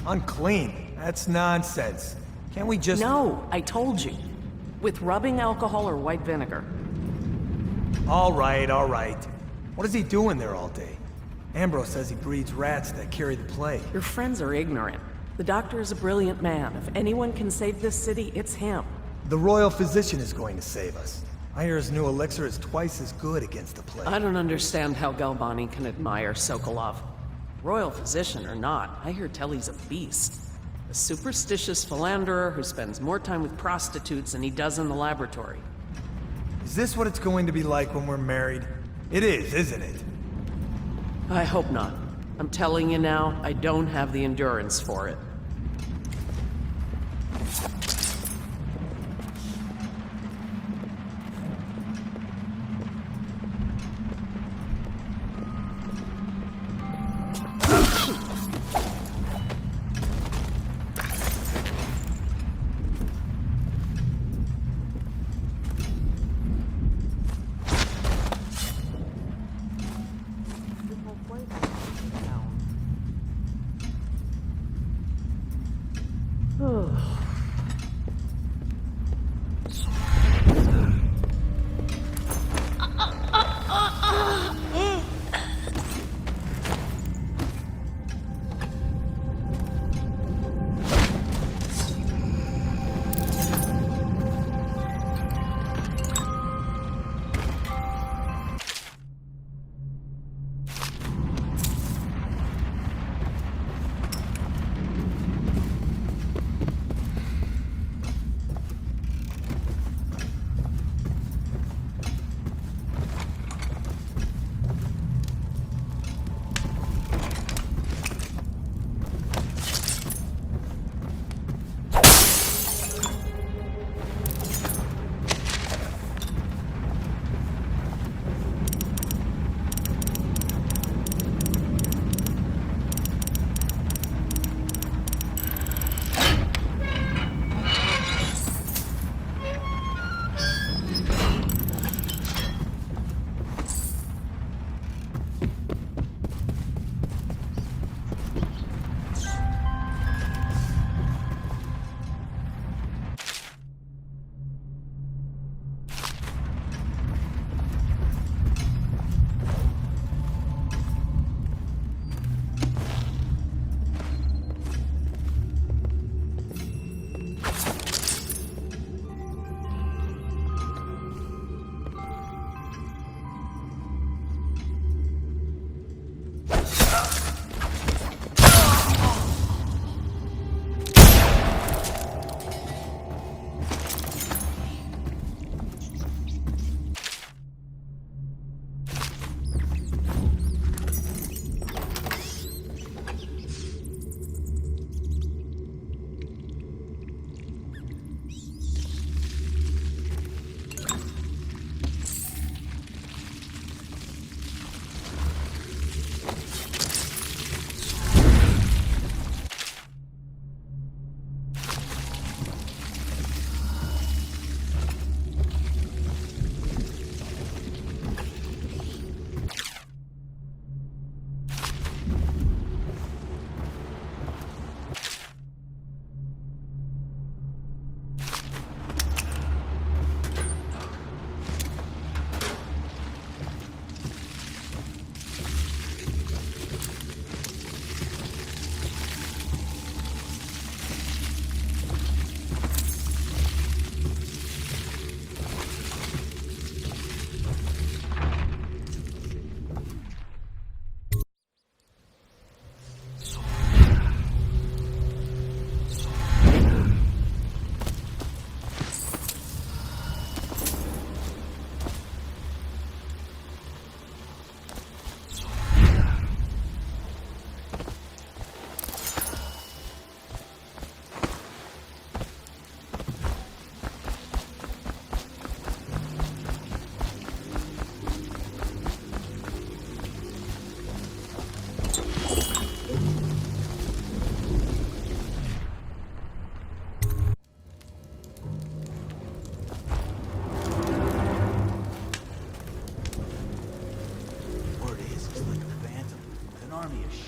Unclean? That's nonsense. Can't we just... No, I told you. With rubbing alcohol or white vinegar. All right, all right. What is he doing there all day? Ambrose says he breeds rats that carry the plague. Your friends are ignorant. The doctor is a brilliant man. If anyone can save this city, it's him. The royal physician is going to save us. I hear his new elixir is twice as good against the plague. I don't understand how Galvani can admire Sokolov. Royal physician or not, I hear tell he's a beast. A superstitious philanderer who spends more time with prostitutes than he does in the laboratory. Is this what it's going to be like when we're married? It is, isn't it? I hope not. I'm telling you now, I don't have the endurance for it.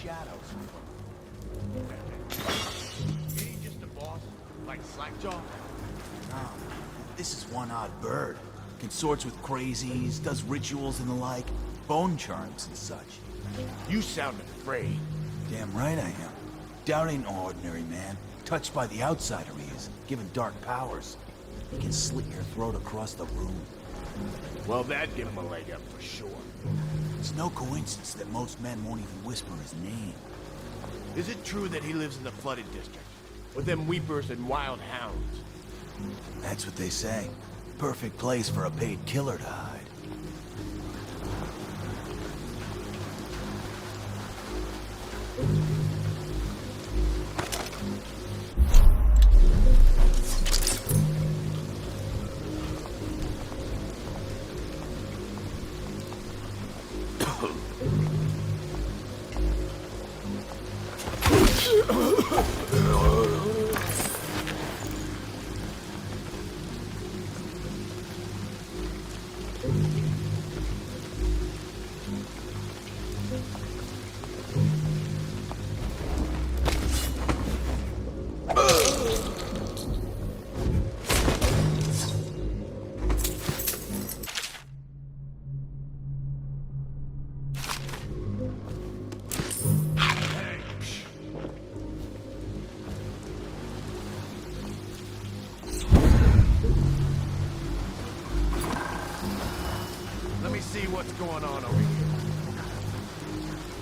shadows. Ain't he just a boss? Like Slackjaw? No. This is one odd bird. Consorts with crazies, does rituals and the like. Bone charms and such. You sound afraid. Damn right I am. Doubt ain't no ordinary man. Touched by the outsider he is, given dark powers. He can slit your throat across the room. Well, that'd give him a leg up for sure. It's no coincidence that most men won't even whisper his name. Is it true that he lives in the flooded district? With them weepers and wild hounds? That's what they say. Perfect place for a paid killer to hide. See what's going on over here.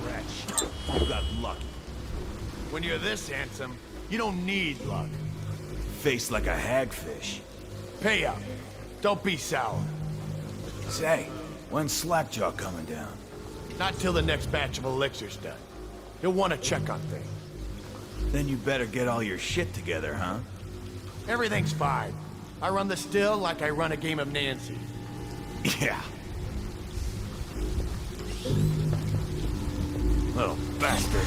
Wretch, you got lucky. When you're this handsome, you don't need luck. Face like a hagfish. Pay up. Don't be sour. Say, when's Slackjaw coming down? Not till the next batch of elixirs done. He'll want to check on things. Then you better get all your shit together, huh? Everything's fine. I run the still like I run a game of Nancy. Yeah. Little bastard.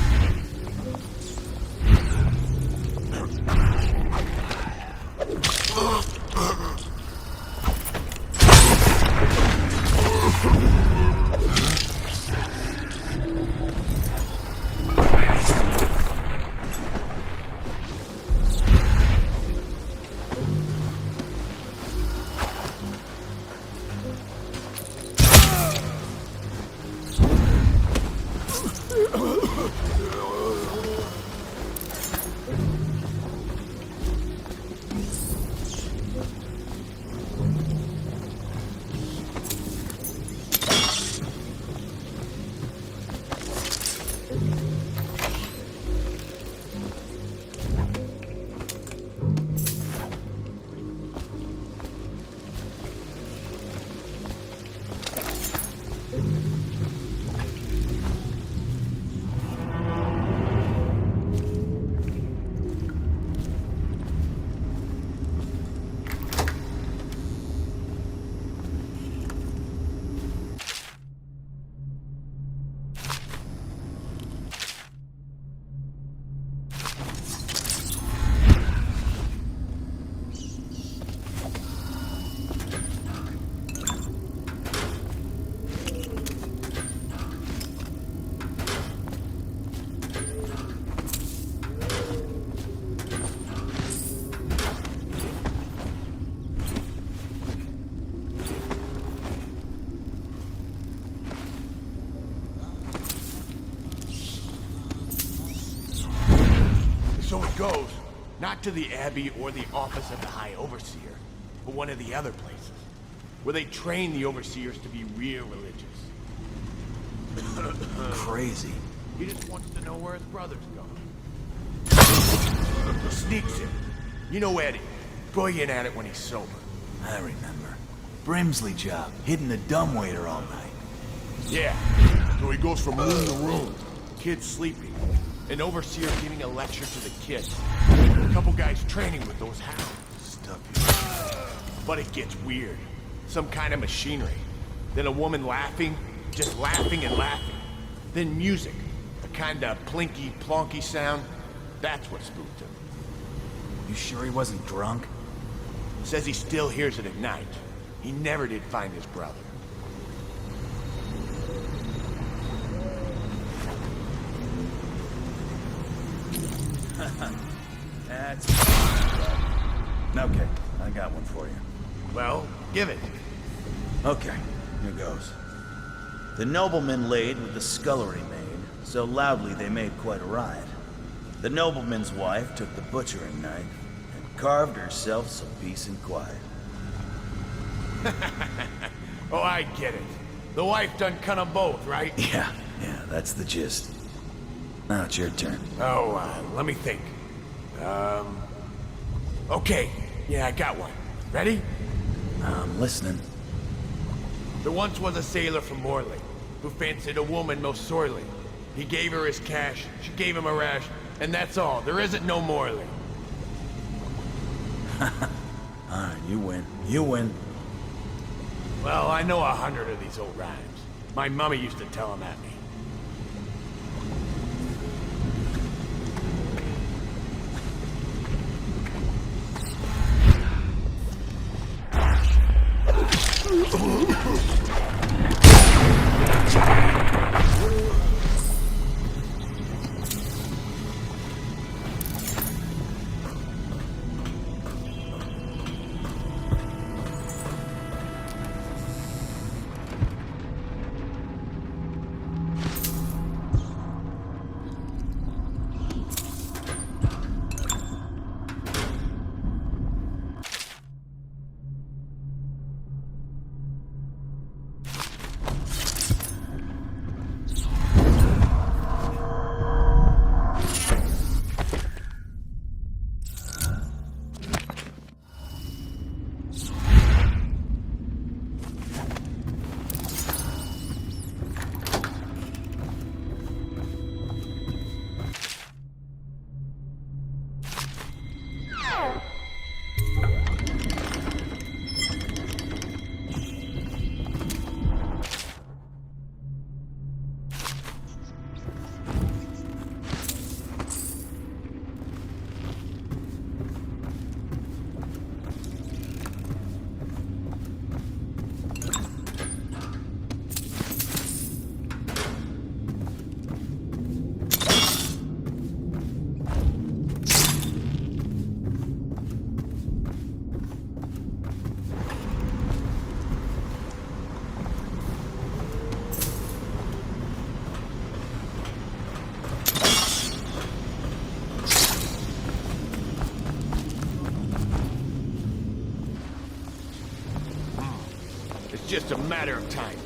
So it goes, not to the Abbey or the office of the High Overseer, but one of the other places, where they train the Overseers to be real religious. Crazy. He just wants to know where his brother's gone. Sneaks in. You know Eddie. Brilliant at it when he's sober. I remember. Brimsley job, hidden the dumbwaiter all night. Yeah, so he goes from room to room, kids sleeping, an overseer giving a lecture to the kids, a couple guys training with those hounds. But it gets weird. Some kind of machinery. Then a woman laughing, just laughing and laughing. Then music, a kind of plinky, plonky sound. That's what spooked him. You sure he wasn't drunk? Says he still hears it at night. He never did find his brother. That's... Okay, I got one for you. Well, give it. Okay, here goes. The nobleman laid with the scullery maid, so loudly they made quite a riot. The nobleman's wife took the butchering knife and carved herself some peace and quiet. Oh, I get it. The wife done cut 'em both, right? Yeah, that's the gist. Now it's your turn. Oh, let me think. Okay. Yeah, I got one. Ready? I'm listening. There once was a sailor from Morley who fancied a woman most sorely. He gave her his cash, she gave him a rash, and that's all. There isn't no Morley. Alright, you win. You win. Well, I know 100 of these old rhymes. My mummy used to tell them at me. It's just a matter of time.